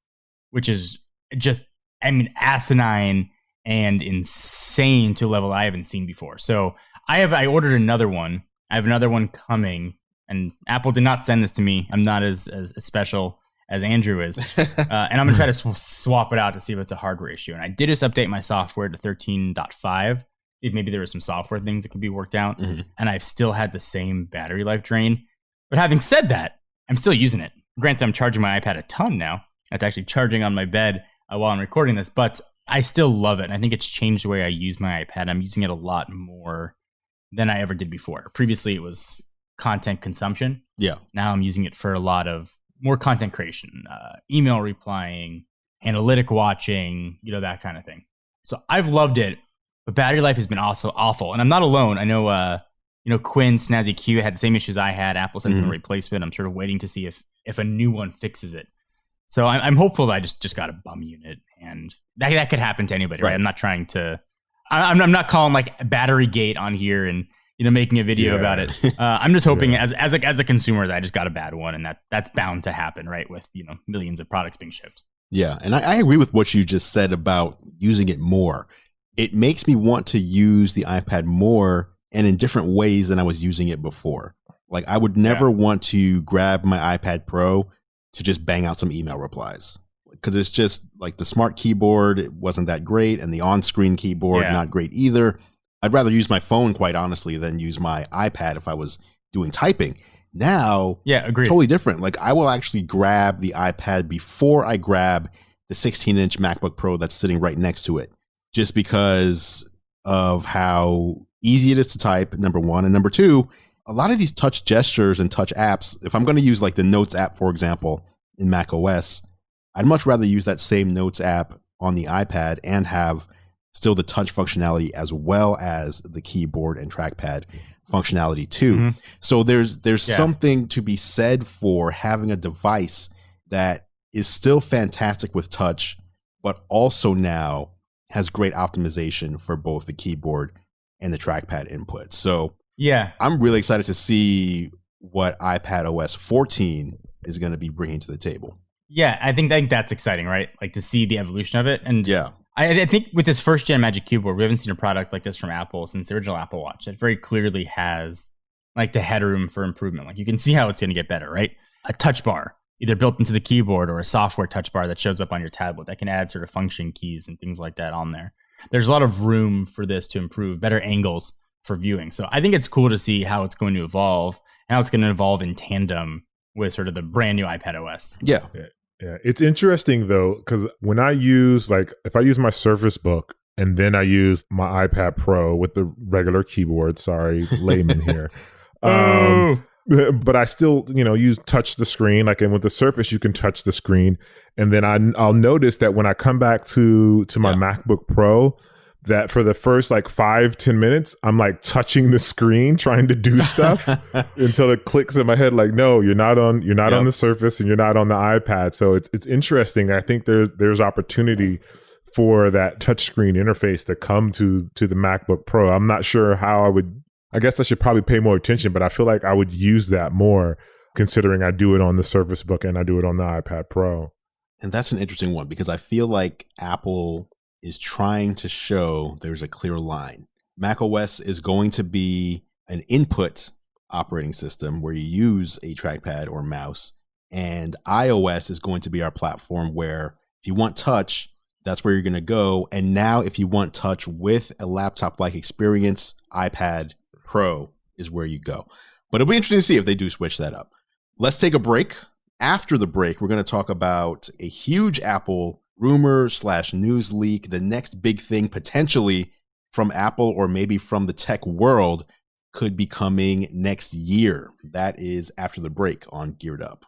which is just, asinine and insane to a level I haven't seen before. So I ordered another one. I have another one coming, and Apple did not send this to me. I'm not as special as Andrew is. And I'm going to try to swap it out to see if it's a hardware issue. And I did just update my software to 13.5. If maybe there were some software things that could be worked out. Mm-hmm. And I've still had the same battery life drain. But having said that, I'm still using it. Granted, I'm charging my iPad a ton now. It's actually charging on my bed while I'm recording this. But I still love it. And I think it's changed the way I use my iPad. I'm using it a lot more than I ever did before. Previously, it was content consumption. Yeah. Now I'm using it for a lot of more content creation, email replying, analytic watching, that kind of thing. So I've loved it, but battery life has been also awful. And I'm not alone. I know, Quinn, Snazzy Q had the same issues I had. Apple sent them a replacement. I'm sort of waiting to see if a new one fixes it. So I'm hopeful that I just got a bum unit, and that could happen to anybody, right? I'm not trying to, I'm not calling like battery gate on here and, making a video about it. I'm just hoping as a consumer that I just got a bad one, and that's bound to happen, right? With, millions of products being shipped. Yeah. And I agree with what you just said about using it more. It makes me want to use the iPad more and in different ways than I was using it before. Like I would never want to grab my iPad Pro to just bang out some email replies, because it's just like the smart keyboard, it wasn't that great. And the on-screen keyboard, not great either. I'd rather use my phone, quite honestly, than use my iPad if I was doing typing. Now, agreed. Totally different. Like I will actually grab the iPad before I grab the 16-inch MacBook Pro that's sitting right next to it, just because of how easy it is to type, number one. And number two, a lot of these touch gestures and touch apps, if I'm going to use like the Notes app, for example, in Mac OS, I'd much rather use that same Notes app on the iPad and have still the touch functionality as well as the keyboard and trackpad functionality too. Mm-hmm. So there's something to be said for having a device that is still fantastic with touch, but also now has great optimization for both the keyboard and the trackpad input. So yeah, I'm really excited to see what iPad OS 14 is going to be bringing to the table. Yeah, I think that's exciting, right? Like to see the evolution of it. And yeah, I think with this first gen Magic Keyboard, we haven't seen a product like this from Apple since the original Apple Watch. It very clearly has like the headroom for improvement. Like you can see how it's going to get better, right? A touch bar, either built into the keyboard or a software touch bar that shows up on your tablet that can add sort of function keys and things like that on there. There's a lot of room for this to improve, better angles for viewing. So I think it's cool to see how it's going to evolve and how it's going to evolve in tandem with sort of the brand new iPad OS. Yeah. Yeah, it's interesting though, because when I use if I use my Surface Book and then I use my iPad Pro with the regular keyboard, sorry, layman here. But I still, use touch the screen. Like, and with the Surface, you can touch the screen. And then I'll notice that when I come back to my MacBook Pro, that for the first 5-10 minutes, I'm like touching the screen, trying to do stuff until it clicks in my head. Like, no, you're not on the Surface and you're not on the iPad. So it's interesting. I think there's opportunity for that touchscreen interface to come to the MacBook Pro. I'm not sure how I guess I should probably pay more attention, but I feel like I would use that more considering I do it on the Surface Book and I do it on the iPad Pro. And that's an interesting one because I feel like Apple is trying to show there's a clear line. macOS is going to be an input operating system where you use a trackpad or mouse, and iOS is going to be our platform where if you want touch, that's where you're going to go. And now if you want touch with a laptop-like experience, iPad Pro is where you go. But it'll be interesting to see if they do switch that up. Let's take a break. After the break, we're going to talk about a huge Apple rumor/news leak, the next big thing potentially from Apple or maybe from the tech world could be coming next year. That is after the break on Geared Up.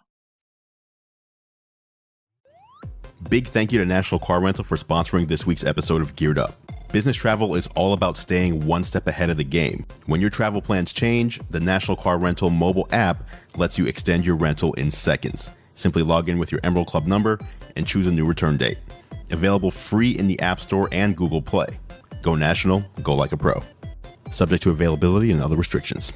Big thank you to National Car Rental for sponsoring this week's episode of Geared Up. Business travel is all about staying one step ahead of the game. When your travel plans change, the National Car Rental mobile app lets you extend your rental in seconds. Simply log in with your Emerald Club number and choose a new return date. Available free in the App Store and Google Play. Go national, go like a pro. Subject to availability and other restrictions.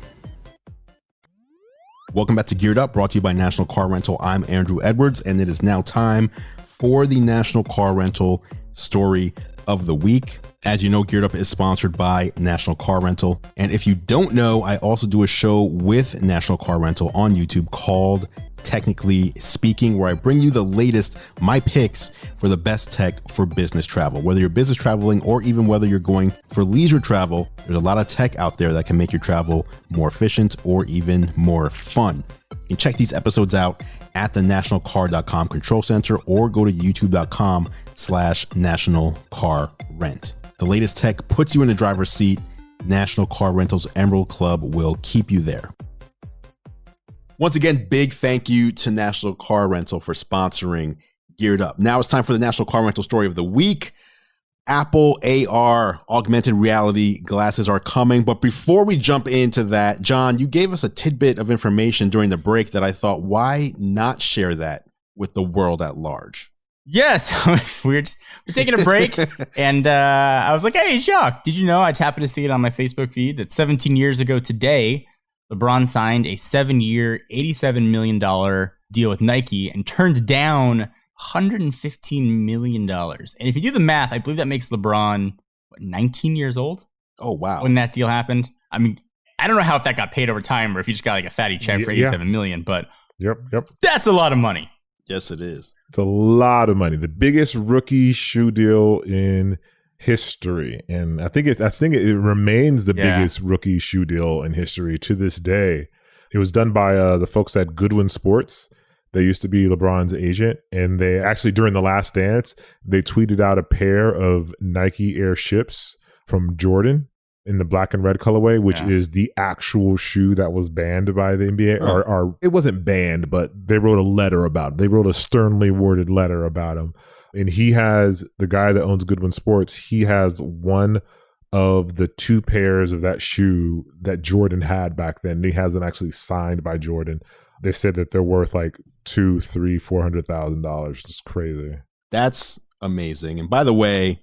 Welcome back to Geared Up, brought to you by National Car Rental. I'm Andrew Edwards, and it is now time for the National Car Rental story of the week. As you know, Geared Up is sponsored by National Car Rental. And if you don't know, I also do a show with National Car Rental on YouTube called Technically Speaking, where I bring you the latest, my picks for the best tech for business travel. Whether you're business traveling or even whether you're going for leisure travel, there's a lot of tech out there that can make your travel more efficient or even more fun. You can check these episodes out at the nationalcar.com control center or go to youtube.com/nationalcarrent. The latest tech puts you in the driver's seat. National Car Rental's Emerald Club will keep you there. Once again, big thank you to National Car Rental for sponsoring Geared Up. Now it's time for the National Car Rental story of the week. Apple AR, augmented reality glasses are coming. But before we jump into that, John, you gave us a tidbit of information during the break that I thought, why not share that with the world at large? Yes, we're taking a break, and I was like, hey, Jacques, did you know, I happened to see it on my Facebook feed, that 17 years ago today, LeBron signed a 7-year, $87 million deal with Nike and turned down $115 million. And if you do the math, I believe that makes LeBron, 19 years old? Oh, wow. When that deal happened. I mean, I don't know how if that got paid over time or if he just got like a fatty check for $87 million, but Yep. That's a lot of money. Yes, it is. It's a lot of money. The biggest rookie shoe deal in history. And I think it remains the biggest rookie shoe deal in history to this day. It was done by the folks at Goodwin Sports. They used to be LeBron's agent. And they actually, during the Last Dance, they tweeted out a pair of Nike Air Ships from Jordan in the black and red colorway, which is the actual shoe that was banned by the NBA. Or it wasn't banned, but they wrote a letter about it. They wrote a sternly worded letter about him. And he has, the guy that owns Goodwin Sports, he has one of the 2 pairs of that shoe that Jordan had back then. He has them actually signed by Jordan. They said that they're worth like $200,000, $300,000, $400,000. It's crazy. That's amazing. And by the way,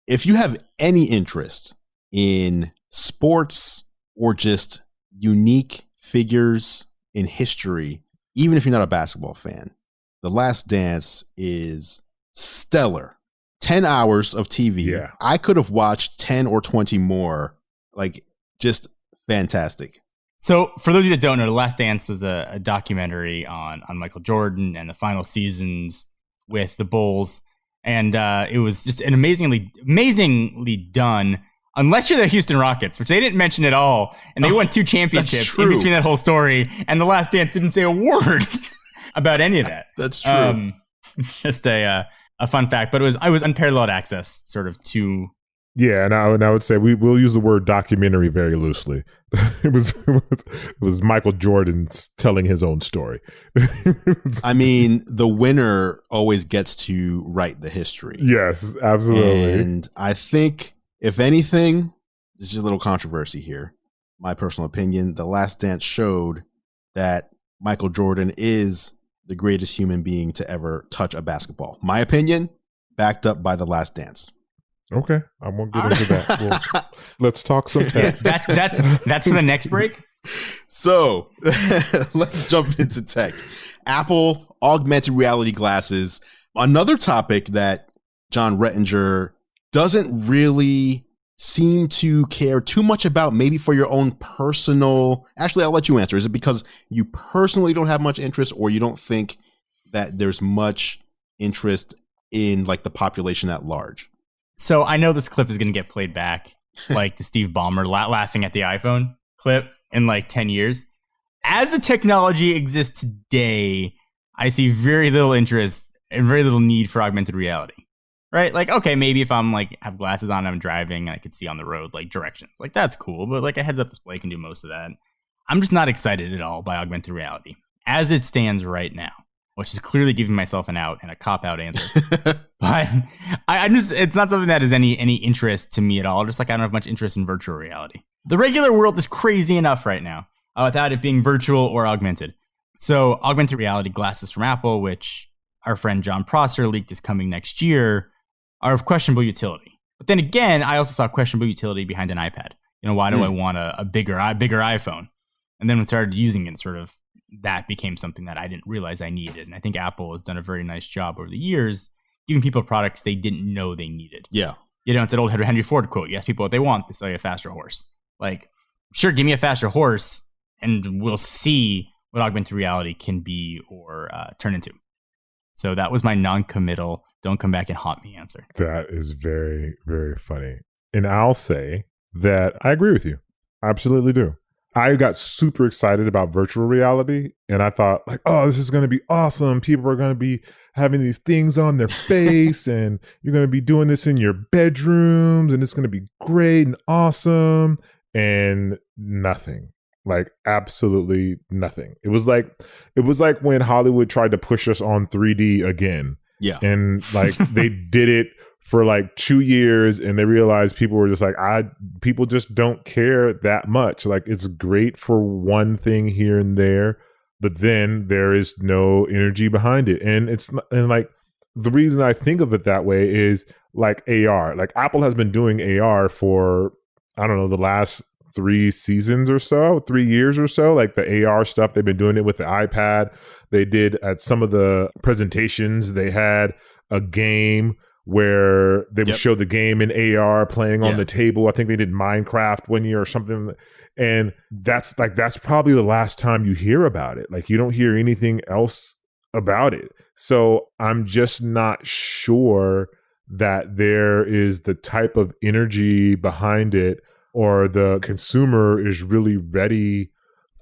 if you have any interest in sports or just unique figures in history, even if you're not a basketball fan, The Last Dance is stellar. 10 hours of TV. Yeah. I could have watched 10 or 20 more. Like, just fantastic. So for those of you that don't know, The Last Dance was a documentary on Michael Jordan and the final seasons with the Bulls. And it was just an amazingly done, unless you're the Houston Rockets, which they didn't mention at all. And they won 2 championships in between that whole story. And The Last Dance didn't say a word about any of that. That's true. Just a fun fact. But I was unparalleled access sort of to... Yeah, and I would say we'll use the word documentary very loosely. It was Michael Jordan telling his own story. I mean, the winner always gets to write the history. Yes, absolutely. And I think, if anything, there's just a little controversy here. My personal opinion, The Last Dance showed that Michael Jordan is the greatest human being to ever touch a basketball. My opinion, backed up by The Last Dance. Okay, I won't get into that. Well, let's talk some tech. That's for the next break. So let's jump into tech. Apple augmented reality glasses. Another topic that John Rettinger doesn't really seem to care too much about, maybe for your own personal... Actually, I'll let you answer. Is it because you personally don't have much interest, or you don't think that there's much interest in like the population at large? So I know this clip is going to get played back, like the Steve Ballmer laughing at the iPhone clip in like 10 years. As the technology exists today, I see very little interest and very little need for augmented reality, right? Like, okay, maybe if I'm like have glasses on, I'm driving and I can see on the road, like directions, like that's cool. But like a heads up display can do most of that. I'm just not excited at all by augmented reality as it stands right now, which is clearly giving myself an out and a cop-out answer. But I'm just, it's not something that is any interest to me at all. Just like I don't have much interest in virtual reality. The regular world is crazy enough right now without it being virtual or augmented. So augmented reality glasses from Apple, which our friend John Prosser leaked is coming next year, are of questionable utility. But then again, I also saw questionable utility behind an iPad. You know, why do I want a bigger iPhone? And then when I started using it, sort of, that became something that I didn't realize I needed. And I think Apple has done a very nice job over the years giving people products they didn't know they needed. Yeah. You know, it's an old Henry Ford quote. You ask people what they want, they sell you a faster horse. Like, sure, give me a faster horse and we'll see what augmented reality can be or turn into. So that was my non-committal, don't come back and haunt me answer. That is very, very funny. And I'll say that I agree with you. I absolutely do. I got super excited about virtual reality and I thought like, oh, this is going to be awesome. People are going to be having these things on their face and you're going to be doing this in your bedrooms and it's going to be great and awesome. And nothing, like absolutely nothing. It was like when Hollywood tried to push us on 3D again. Yeah. And like they did it for like 2 years and they realized people were just like, people just don't care that much. Like it's great for one thing here and there, but then there is no energy behind it. And like the reason I think of it that way is like AR. Like Apple has been doing AR for, I don't know, the last 3 seasons or so, 3 years or so, like the AR stuff. They've been doing it with the iPad. They did at some of the presentations, they had a game where they would show the game in AR playing on the table. I think they did Minecraft one year or something. And that's probably the last time you hear about it. Like you don't hear anything else about it. So I'm just not sure that there is the type of energy behind it or the consumer is really ready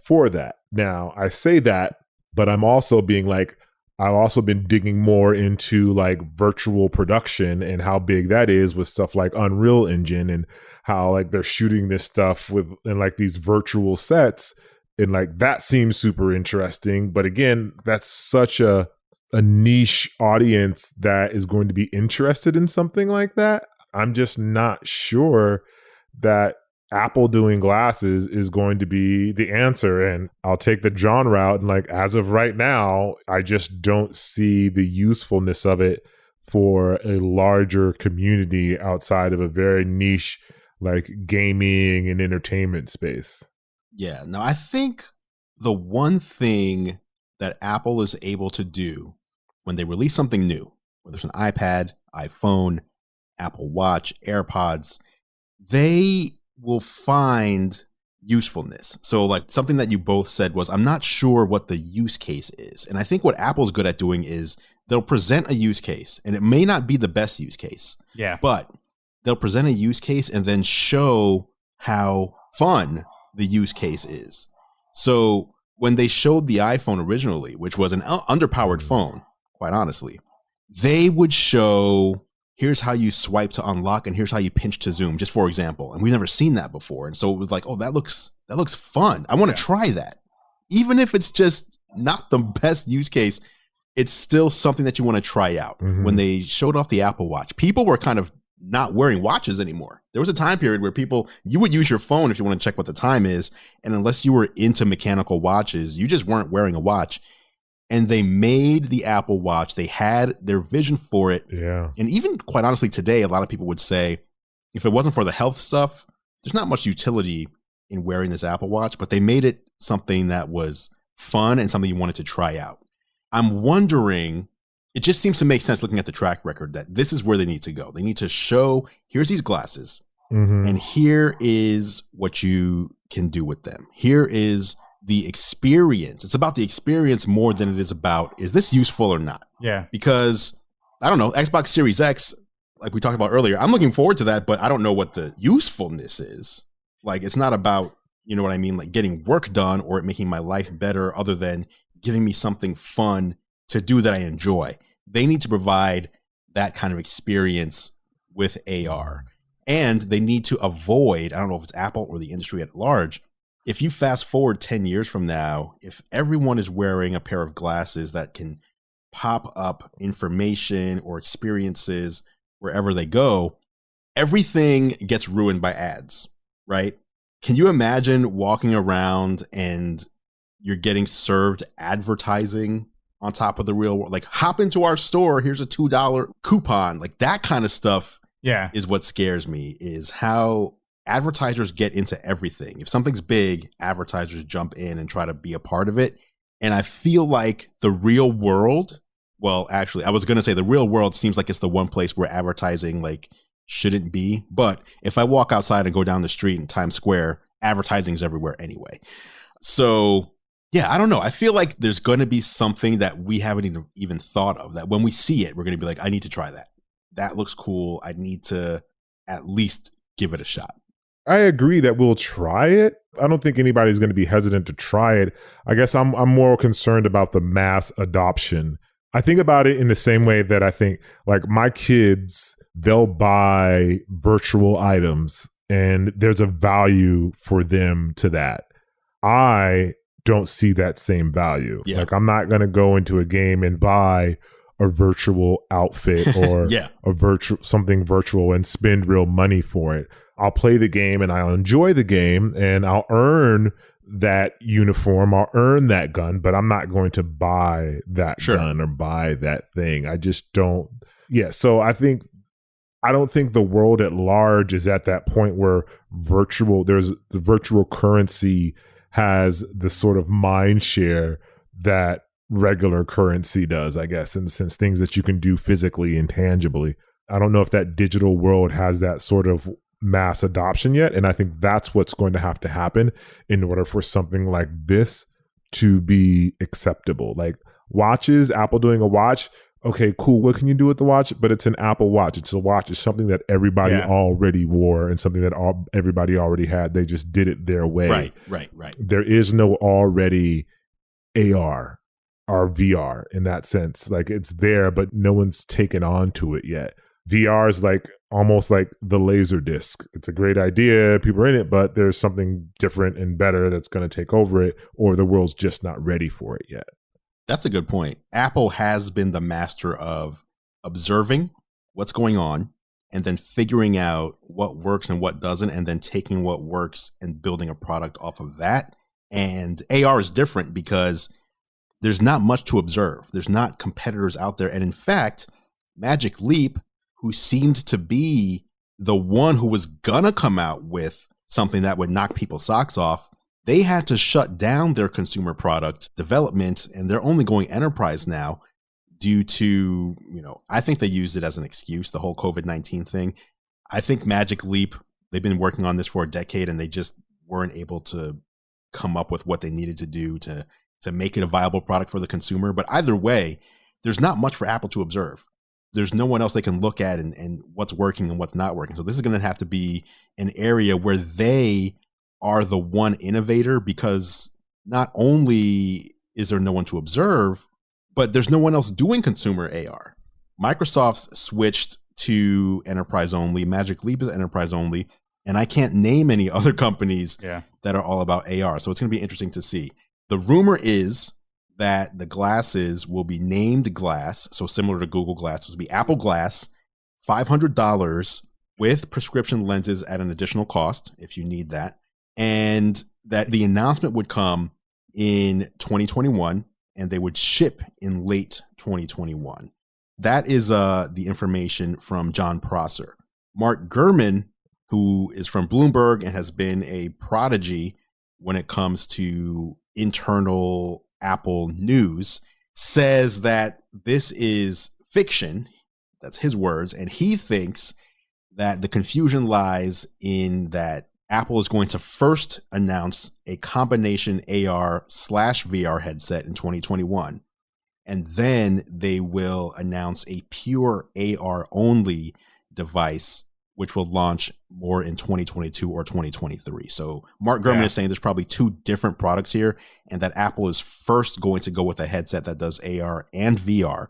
for that. Now, I say that, but I'm also being like, I've also been digging more into like virtual production and how big that is with stuff like Unreal Engine and how like they're shooting this stuff with in like these virtual sets. And like that seems super interesting. But again, that's such a niche audience that is going to be interested in something like that. I'm just not sure that Apple doing glasses is going to be the answer. And I'll take the John route. And like, as of right now, I just don't see the usefulness of it for a larger community outside of a very niche like gaming and entertainment space. Yeah. Now, I think the one thing that Apple is able to do when they release something new, whether it's an iPad, iPhone, Apple Watch, AirPods, they will find usefulness. So like something that you both said was, I'm not sure what the use case is. And I think what Apple's good at doing is they'll present a use case, and it may not be the best use case. Yeah. But they'll present a use case and then show how fun the use case is. So when they showed the iPhone originally, which was an underpowered phone, quite honestly, they would show, here's how you swipe to unlock and here's how you pinch to zoom, just for example. And we've never seen that before. And so it was like, oh, that looks fun. I want to try that. Even if it's just not the best use case, it's still something that you want to try out. Mm-hmm. When they showed off the Apple Watch, people were kind of not wearing watches anymore. There was a time period where you would use your phone if you want to check what the time is. And unless you were into mechanical watches, you just weren't wearing a watch. And they made the Apple Watch. They had their vision for it. Yeah. And even quite honestly, today, a lot of people would say, if it wasn't for the health stuff, there's not much utility in wearing this Apple Watch, but they made it something that was fun and something you wanted to try out. I'm wondering, it just seems to make sense looking at the track record that this is where they need to go. They need to show, here's these glasses, and here is what you can do with them. Here is the experience. It's about the experience more than it is about, is this useful or not? Yeah. Because, I don't know, Xbox Series X, like we talked about earlier, I'm looking forward to that, but I don't know what the usefulness is. Like, it's not about, you know what I mean, like getting work done or it making my life better other than giving me something fun to do that I enjoy. They need to provide that kind of experience with AR. And they need to avoid, I don't know if it's Apple or the industry at large, if you fast forward 10 years from now, if everyone is wearing a pair of glasses that can pop up information or experiences wherever they go, everything gets ruined by ads, right? Can you imagine walking around and you're getting served advertising on top of the real world? Like, hop into our store, here's a $2 coupon. Like, that kind of stuff is what scares me, is how advertisers get into everything. If something's big, advertisers jump in and try to be a part of it. And I feel like the real world, well, actually, I was going to say the real world seems like it's the one place where advertising like shouldn't be. But if I walk outside and go down the street in Times Square, advertising is everywhere anyway. So yeah, I don't know. I feel like there's going to be something that we haven't even thought of, that when we see it, we're going to be like, I need to try that. That looks cool. I need to at least give it a shot. I agree that we'll try it. I don't think anybody's going to be hesitant to try it. I guess I'm more concerned about the mass adoption. I think about it in the same way that I think like my kids, they'll buy virtual items and there's a value for them to that. I don't see that same value. Yeah. Like, I'm not going to go into a game and buy a virtual outfit or a virtual something virtual and spend real money for it. I'll play the game and I'll enjoy the game and I'll earn that uniform, I'll earn that gun, but I'm not going to buy that gun or buy that thing. I just don't. Yeah. So I don't think the world at large is at that point where the virtual currency has the sort of mind share that regular currency does, I guess, in the sense things that you can do physically and tangibly. I don't know if that digital world has that sort of mass adoption yet. And I think that's what's going to have to happen in order for something like this to be acceptable. Like watches, Apple doing a watch. Okay, cool. What can you do with the watch? But it's an Apple Watch. It's a watch. It's something that everybody already wore and something that everybody already had. They just did it their way. Right. There is no already AR or VR in that sense. Like, it's there, but no one's taken on to it yet. VR is like almost like the laser disc. It's a great idea. People are in it, but there's something different and better that's going to take over it, or the world's just not ready for it yet. That's a good point. Apple has been the master of observing what's going on and then figuring out what works and what doesn't, and then taking what works and building a product off of that. And AR is different because there's not much to observe. There's not competitors out there. And in fact, Magic Leap, who seemed to be the one who was gonna come out with something that would knock people's socks off, they had to shut down their consumer product development, and they're only going enterprise now due to, I think they used it as an excuse, the whole COVID-19 thing. I think Magic Leap, they've been working on this for a decade and they just weren't able to come up with what they needed to do to make it a viable product for the consumer. But either way, there's not much for Apple to observe. There's no one else they can look at and what's working and what's not working. So this is going to have to be an area where they are the one innovator, because not only is there no one to observe, but there's no one else doing consumer AR. Microsoft's switched to enterprise only. Magic Leap is enterprise only. And I can't name any other companies that are all about AR. So it's going to be interesting to see. The rumor is that the glasses will be named Glass, so similar to Google Glass. It will be Apple Glass, $500 with prescription lenses at an additional cost if you need that. And that the announcement would come in 2021 and they would ship in late 2021. That is the information from John Prosser. Mark Gurman, who is from Bloomberg and has been a prodigy when it comes to internal Apple news, says that this is fiction. That's his words. And he thinks that the confusion lies in that Apple is going to first announce a combination AR/VR headset in 2021. And then they will announce a pure AR only device, which will launch more in 2022 or 2023. So Mark Gurman is saying there's probably two different products here, and that Apple is first going to go with a headset that does AR and VR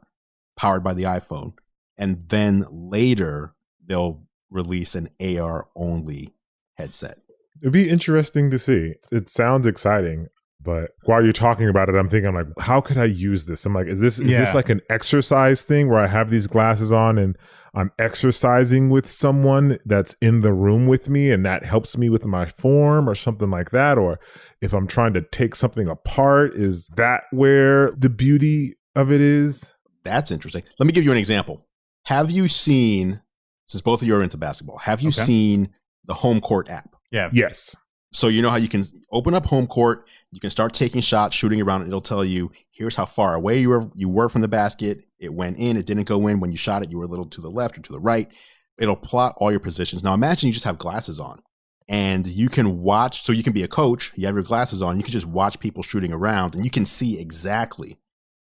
powered by the iPhone. And then later they'll release an AR only headset. It'd be interesting to see. It sounds exciting. But while you're talking about it, I'm thinking, like, how could I use this? I'm like, is this like an exercise thing where I have these glasses on and I'm exercising with someone that's in the room with me and that helps me with my form or something like that? Or if I'm trying to take something apart, is that where the beauty of it is? That's interesting. Let me give you an example. Have you seen, since both of you are into basketball, have you seen the Home Court app? Yeah. Yes. So you know how you can open up Home Court, you can start taking shots, shooting around, and it'll tell you, here's how far away you were from the basket. It went in, it didn't go in. When you shot it, you were a little to the left or to the right. It'll plot all your positions. Now imagine you just have glasses on and you can watch. So you can be a coach, you have your glasses on, you can just watch people shooting around and you can see exactly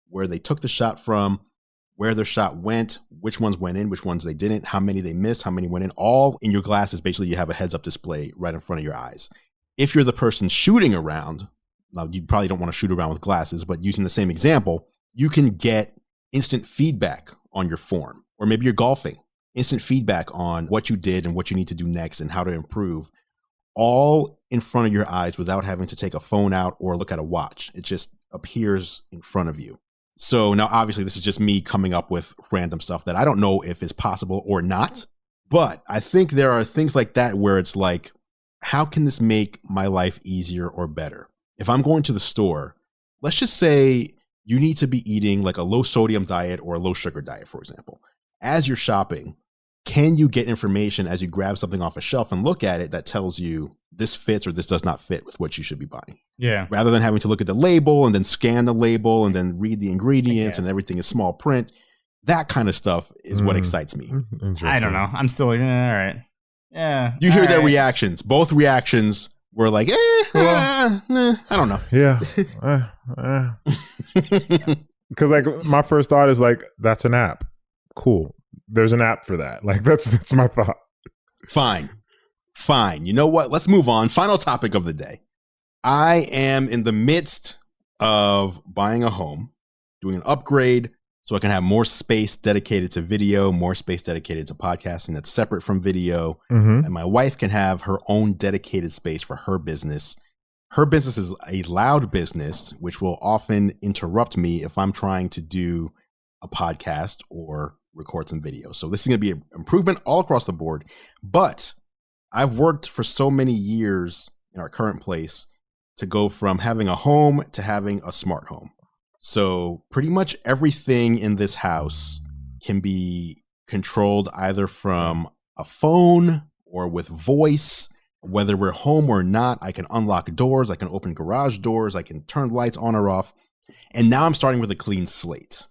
where they took the shot from, where their shot went, which ones went in, which ones they didn't, how many they missed, how many went in, all in your glasses. Basically, you have a heads-up display right in front of your eyes. If you're the person shooting around, now you probably don't want to shoot around with glasses, but using the same example, you can get instant feedback on your form. Or maybe you're golfing, instant feedback on what you did and what you need to do next and how to improve, all in front of your eyes without having to take a phone out or look at a watch. It just appears in front of you. So now, obviously, this is just me coming up with random stuff that I don't know if is possible or not. But I think there are things like that where it's like, how can this make my life easier or better? If I'm going to the store, let's just say you need to be eating like a low sodium diet or a low sugar diet, for example. As you're shopping, can you get information as you grab something off a shelf and look at it that tells you this fits or this does not fit with what you should be buying? Yeah. Rather than having to look at the label and then scan the label and then read the ingredients and everything is small print. That kind of stuff is what excites me. I don't know. I'm still like, all right. Yeah. You hear their reactions. Both reactions were like, I don't know. Yeah. Because like my first thought is like, that's an app. Cool. There's an app for that. Like that's my thought. Fine. You know what? Let's move on. Final topic of the day. I am in the midst of buying a home, doing an upgrade so I can have more space dedicated to video, more space dedicated to podcasting that's separate from video. And my wife can have her own dedicated space for her business. Her business is a loud business, which will often interrupt me if I'm trying to do a podcast or record some video. So this is going to be an improvement all across the board. But I've worked for so many years in our current place to go from having a home to having a smart home. So pretty much everything in this house can be controlled either from a phone or with voice. Whether we're home or not, I can unlock doors, I can open garage doors, I can turn lights on or off. And now I'm starting with a clean slate.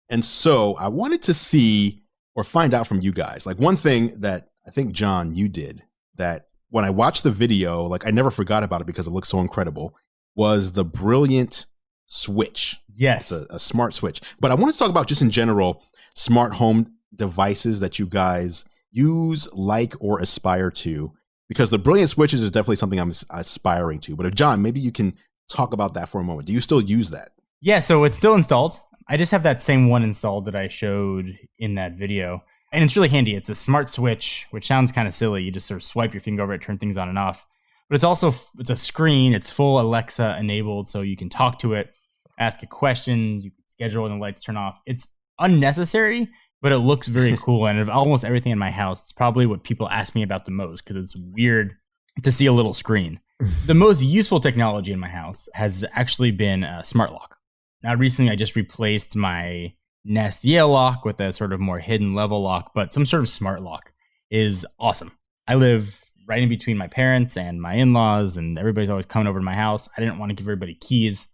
And so I wanted to see or find out from you guys. Like, one thing that I think, John, you did that when I watched the video, like I never forgot about it because it looks so incredible, was the brilliant switch. Yes. It's a smart switch. But I want to talk about just in general, smart home devices that you guys use, like, or aspire to, because the brilliant switches is definitely something I'm aspiring to. But John, maybe you can talk about that for a moment. Do you still use that? Yeah, so it's still installed. I just have that same one installed that I showed in that video. And it's really handy. It's a smart switch, which sounds kind of silly. You just sort of swipe your finger over it, turn things on and off. But it's also, it's a screen. It's full Alexa enabled, so you can talk to it, ask a question, you can schedule when the lights turn off. It's unnecessary, but it looks very cool. And of almost everything in my house, it's probably what people ask me about the most, because it's weird to see a little screen. The most useful technology in my house has actually been a smart lock. Now, recently, I just replaced my Nest Yale lock with a sort of more hidden level lock, but some sort of smart lock is awesome. I live right in between my parents and my in-laws, and everybody's always coming over to my house. I didn't want to give everybody keys.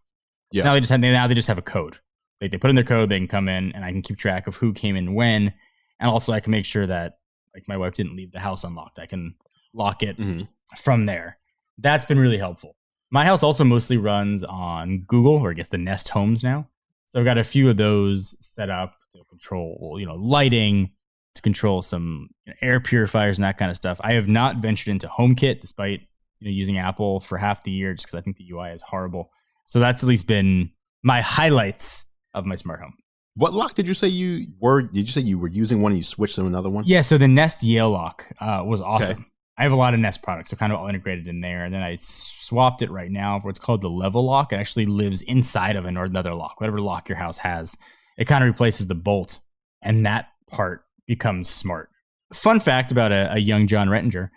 Yeah. Now they just have a code. Like, they put in their code, they can come in, and I can keep track of who came in when, and also I can make sure that, like, my wife didn't leave the house unlocked. I can lock it from there. That's been really helpful. My house also mostly runs on Google, or I guess the Nest Homes now. So I've got a few of those set up to control, lighting, to control some air purifiers and that kind of stuff. I have not ventured into HomeKit, despite using Apple for half the year, just because I think the UI is horrible. So that's at least been my highlights of my smart home. What lock did you say you were? Did you say you were using one and you switched to another one? Yeah, so the Nest Yale lock was awesome. Okay. I have a lot of Nest products, so kind of all integrated in there. And then I swapped it right now for what's called the level lock. It actually lives inside of another lock. Whatever lock your house has, it kind of replaces the bolt, and that part becomes smart. Fun fact about a young John Rettinger.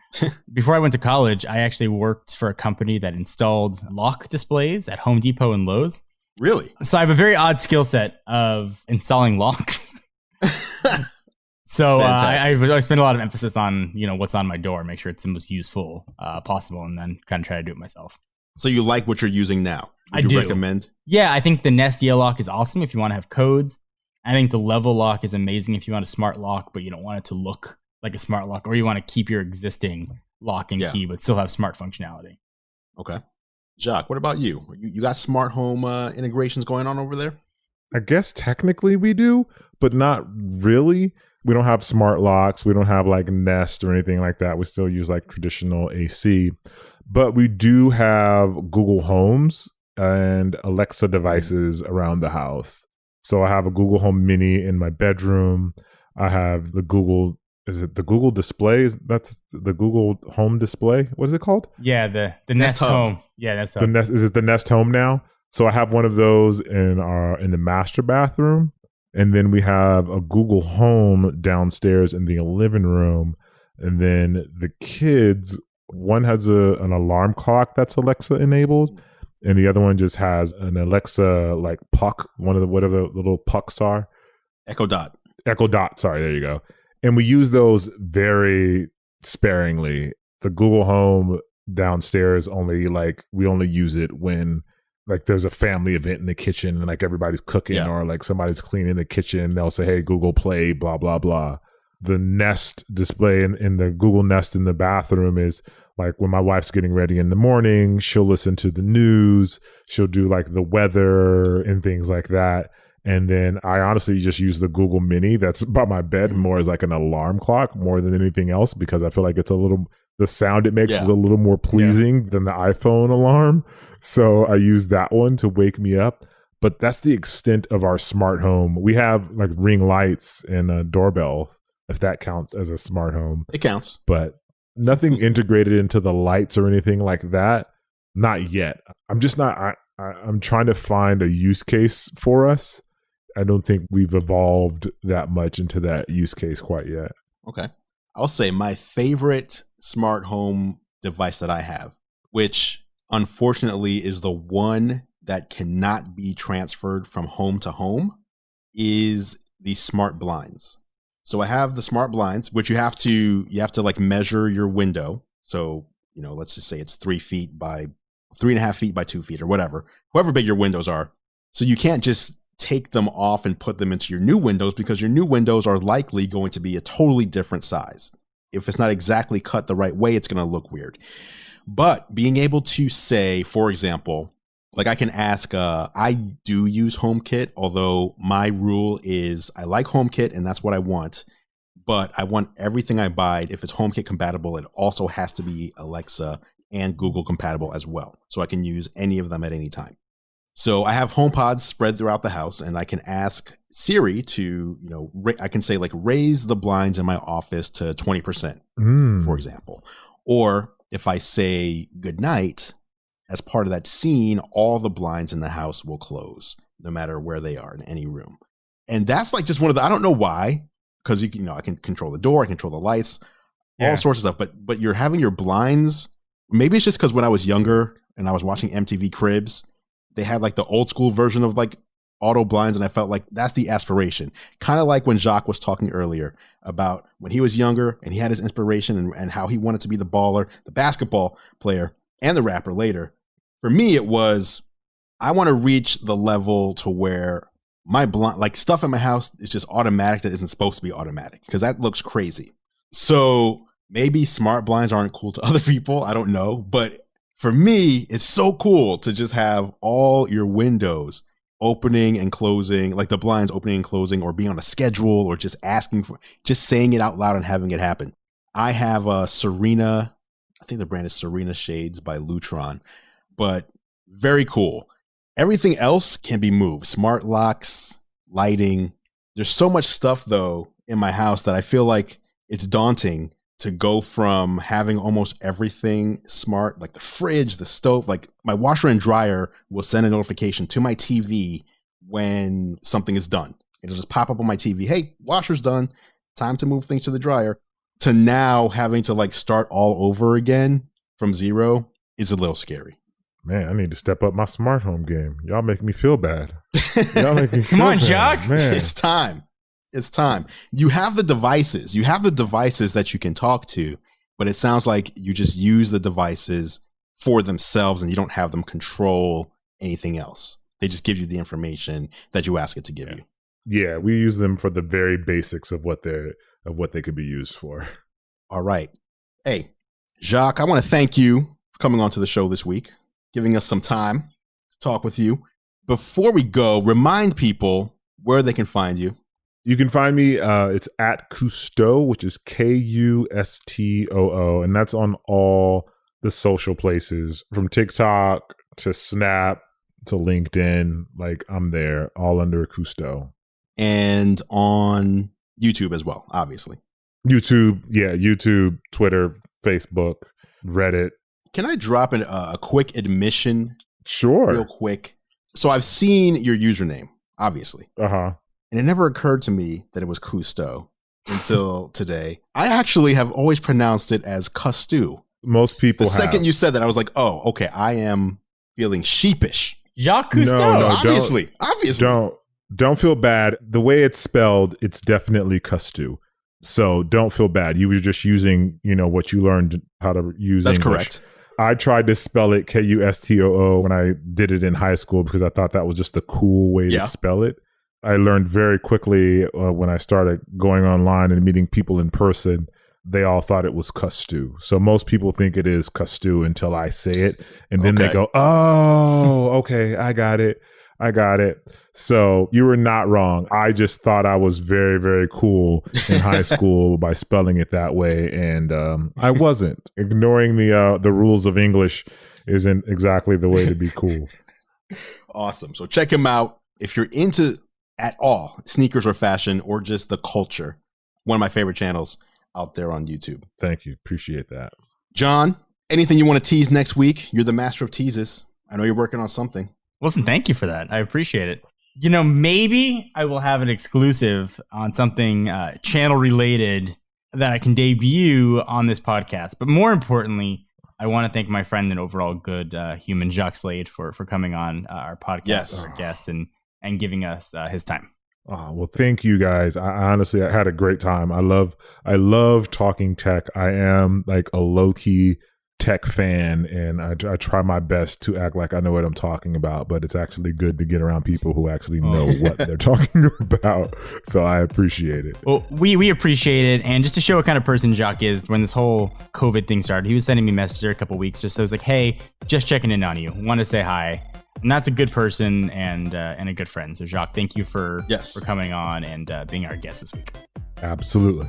Before I went to college, I actually worked for a company that installed lock displays at Home Depot and Lowe's. Really? So I have a very odd skill set of installing locks. So I spend a lot of emphasis on, what's on my door, make sure it's the most useful possible, and then kind of try to do it myself. So you like what you're using now? Would you recommend? Yeah, I think the Nest Yale lock is awesome if you want to have codes. I think the level lock is amazing if you want a smart lock, but you don't want it to look like a smart lock, or you want to keep your existing lock and key, but still have smart functionality. Okay. Jacques, what about you? You got smart home integrations going on over there? I guess technically we do, but not really. We don't have smart locks. We don't have like Nest or anything like that. We still use like traditional AC, but we do have Google Homes and Alexa devices around the house. So I have a Google Home Mini in my bedroom. I have the Google, is it the Google Display? That's the Google Home Display. What is it called? Yeah, the Nest Home. Yeah, that's the Nest. Is it the Nest Home now? So I have one of those in the master bathroom. And then we have a Google Home downstairs in the living room. And then the kids, one has an alarm clock that's Alexa enabled. And the other one just has an Alexa like puck, whatever the little pucks are. Echo Dot. Sorry, there you go. And we use those very sparingly. The Google Home downstairs we only use it when like there's a family event in the kitchen and like everybody's cooking or like somebody's cleaning the kitchen. They'll say, hey, Google Play, blah, blah, blah. The Nest display in the Google Nest in the bathroom is like when my wife's getting ready in the morning, she'll listen to the news. She'll do like the weather and things like that. And then I honestly just use the Google Mini that's by my bed more as like an alarm clock more than anything else, because I feel like the sound it makes is a little more pleasing than the iPhone alarm. So I use that one to wake me up. But that's the extent of our smart home. We have like ring lights and a doorbell, if that counts as a smart home. It counts. But nothing integrated into the lights or anything like that. Not yet. I'm just not, I'm trying to find a use case for us. I don't think we've evolved that much into that use case quite yet. Okay. I'll say my favorite smart home device that I have, which unfortunately is the one that cannot be transferred from home to home, is these smart blinds. So I have the smart blinds, which you have to like measure your window. So, let's just say it's 3 feet by 3.5 feet by 2 feet or whatever, however big your windows are. So you can't just take them off and put them into your new windows, because your new windows are likely going to be a totally different size. If it's not exactly cut the right way, it's going to look weird. But being able to say, for example, like I can ask, I do use HomeKit, although my rule is I like HomeKit and that's what I want. But I want everything I buy, if it's HomeKit compatible, it also has to be Alexa and Google compatible as well. So I can use any of them at any time. So I have HomePods spread throughout the house, and I can ask Siri to, I can say like raise the blinds in my office to 20%, for example. Or if I say goodnight, as part of that scene, all the blinds in the house will close, no matter where they are in any room. And that's like just one of the, I don't know why, because I can control the door, I control the lights, all sorts of stuff. But you're having your blinds. Maybe it's just because when I was younger and I was watching MTV Cribs, they had like the old school version of like auto blinds, and I felt like that's the aspiration. Kind of like when Jacques was talking earlier about when he was younger and he had his inspiration and how he wanted to be the baller, the basketball player, and the rapper later. For me, it was, I want to reach the level to where my blind, like stuff in my house is just automatic that isn't supposed to be automatic, because that looks crazy. So maybe smart blinds aren't cool to other people. I don't know. But for me, it's so cool to just have all your windows opening and closing, like the blinds opening and closing, or being on a schedule, or just just saying it out loud and having it happen. I have a Serena, I think the brand is Serena Shades by Lutron. But very cool. Everything else can be moved. Smart locks, lighting. There's so much stuff, though, in my house that I feel like it's daunting to go from having almost everything smart, like the fridge, the stove. Like my washer and dryer will send a notification to my TV when something is done. It'll just pop up on my TV. Hey, washer's done. Time to move things to the dryer. To now having to like start all over again from zero is a little scary. Man, I need to step up my smart home game. Y'all make me feel bad. Y'all make me feel Come on, bad. Jacques. Man. It's time. It's time. You have the devices. You have the devices that you can talk to, but it sounds like you just use the devices for themselves and you don't have them control anything else. They just give you the information that you ask it to give you. Yeah, we use them for the very basics of what they could be used for. All right. Hey, Jacques, I want to thank you for coming on to the show this week, giving us some time to talk with you. Before we go, remind people where they can find you. You can find me, it's at Cousteau, which is Kustoo, and that's on all the social places, from TikTok to Snap to LinkedIn. Like, I'm there, all under Cousteau. And on YouTube as well, obviously. YouTube, Twitter, Facebook, Reddit. Can I drop a quick admission? Sure. Real quick. So I've seen your username, obviously. Uh-huh. And it never occurred to me that it was Cousteau until today. I actually have always pronounced it as Cousteau. Most people The second you said that, I was like, oh, okay, I am feeling sheepish. Jacques Cousteau. No, Obviously. Don't feel bad. The way it's spelled, it's definitely Cousteau. So don't feel bad. You were just using, what you learned how to use That's English. correct. I tried to spell it Kustoo when I did it in high school because I thought that was just a cool way to spell it. I learned very quickly when I started going online and meeting people in person, they all thought it was Cousteau. So most people think it is Cousteau until I say it. And then they go, oh, okay, I got it. So you were not wrong. I just thought I was very, very cool in high school by spelling it that way. And I wasn't. Ignoring the rules of English isn't exactly the way to be cool. Awesome. So check him out. If you're into at all sneakers or fashion or just the culture, one of my favorite channels out there on YouTube. Thank you. Appreciate that. John, anything you want to tease next week? You're the master of teases. I know you're working on something. Listen, thank you for that. I appreciate it. Maybe I will have an exclusive on something channel related that I can debut on this podcast. But more importantly, I want to thank my friend and overall good human, Jacques Slade, for coming on our podcast, our guest, and giving us his time. Oh, well, thank you guys. I honestly, I had a great time. I love talking tech. I am like a low key tech fan, and I try my best to act like I know what I'm talking about, but it's actually good to get around people who actually know what they're talking about. So I appreciate it. Well, we appreciate it. And just to show what kind of person Jacques is, when this whole COVID thing started, he was sending me messages every couple of weeks. Just so I was like, hey, just checking in on you. Want to say hi. And that's a good person and a good friend. So Jacques, thank you for coming on and being our guest this week. Absolutely.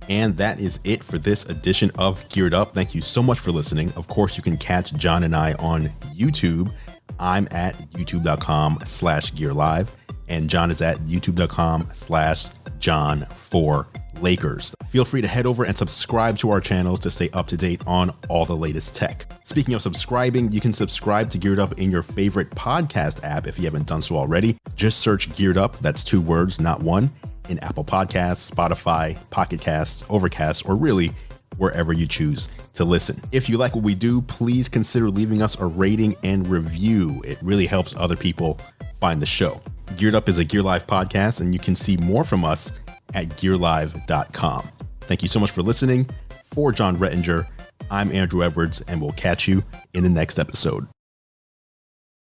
And that is it for this edition of Geared Up. Thank you so much for listening. Of course, you can catch John and I on YouTube. I'm at youtube.com/gearlive and John is at youtube.com/John4Lakers. Feel free to head over and subscribe to our channels to stay up to date on all the latest tech. Speaking of subscribing, you can subscribe to Geared Up in your favorite podcast app if you haven't done so already. Just search Geared Up, that's 2 words, not one, in Apple Podcasts, Spotify, Pocket Casts, Overcast, or really wherever you choose to listen. If you like what we do, please consider leaving us a rating and review. It really helps other people find the show. Geared Up is a Gear Live podcast, and you can see more from us at gearlive.com. Thank you so much for listening. For John Rettinger, I'm Andrew Edwards, and we'll catch you in the next episode.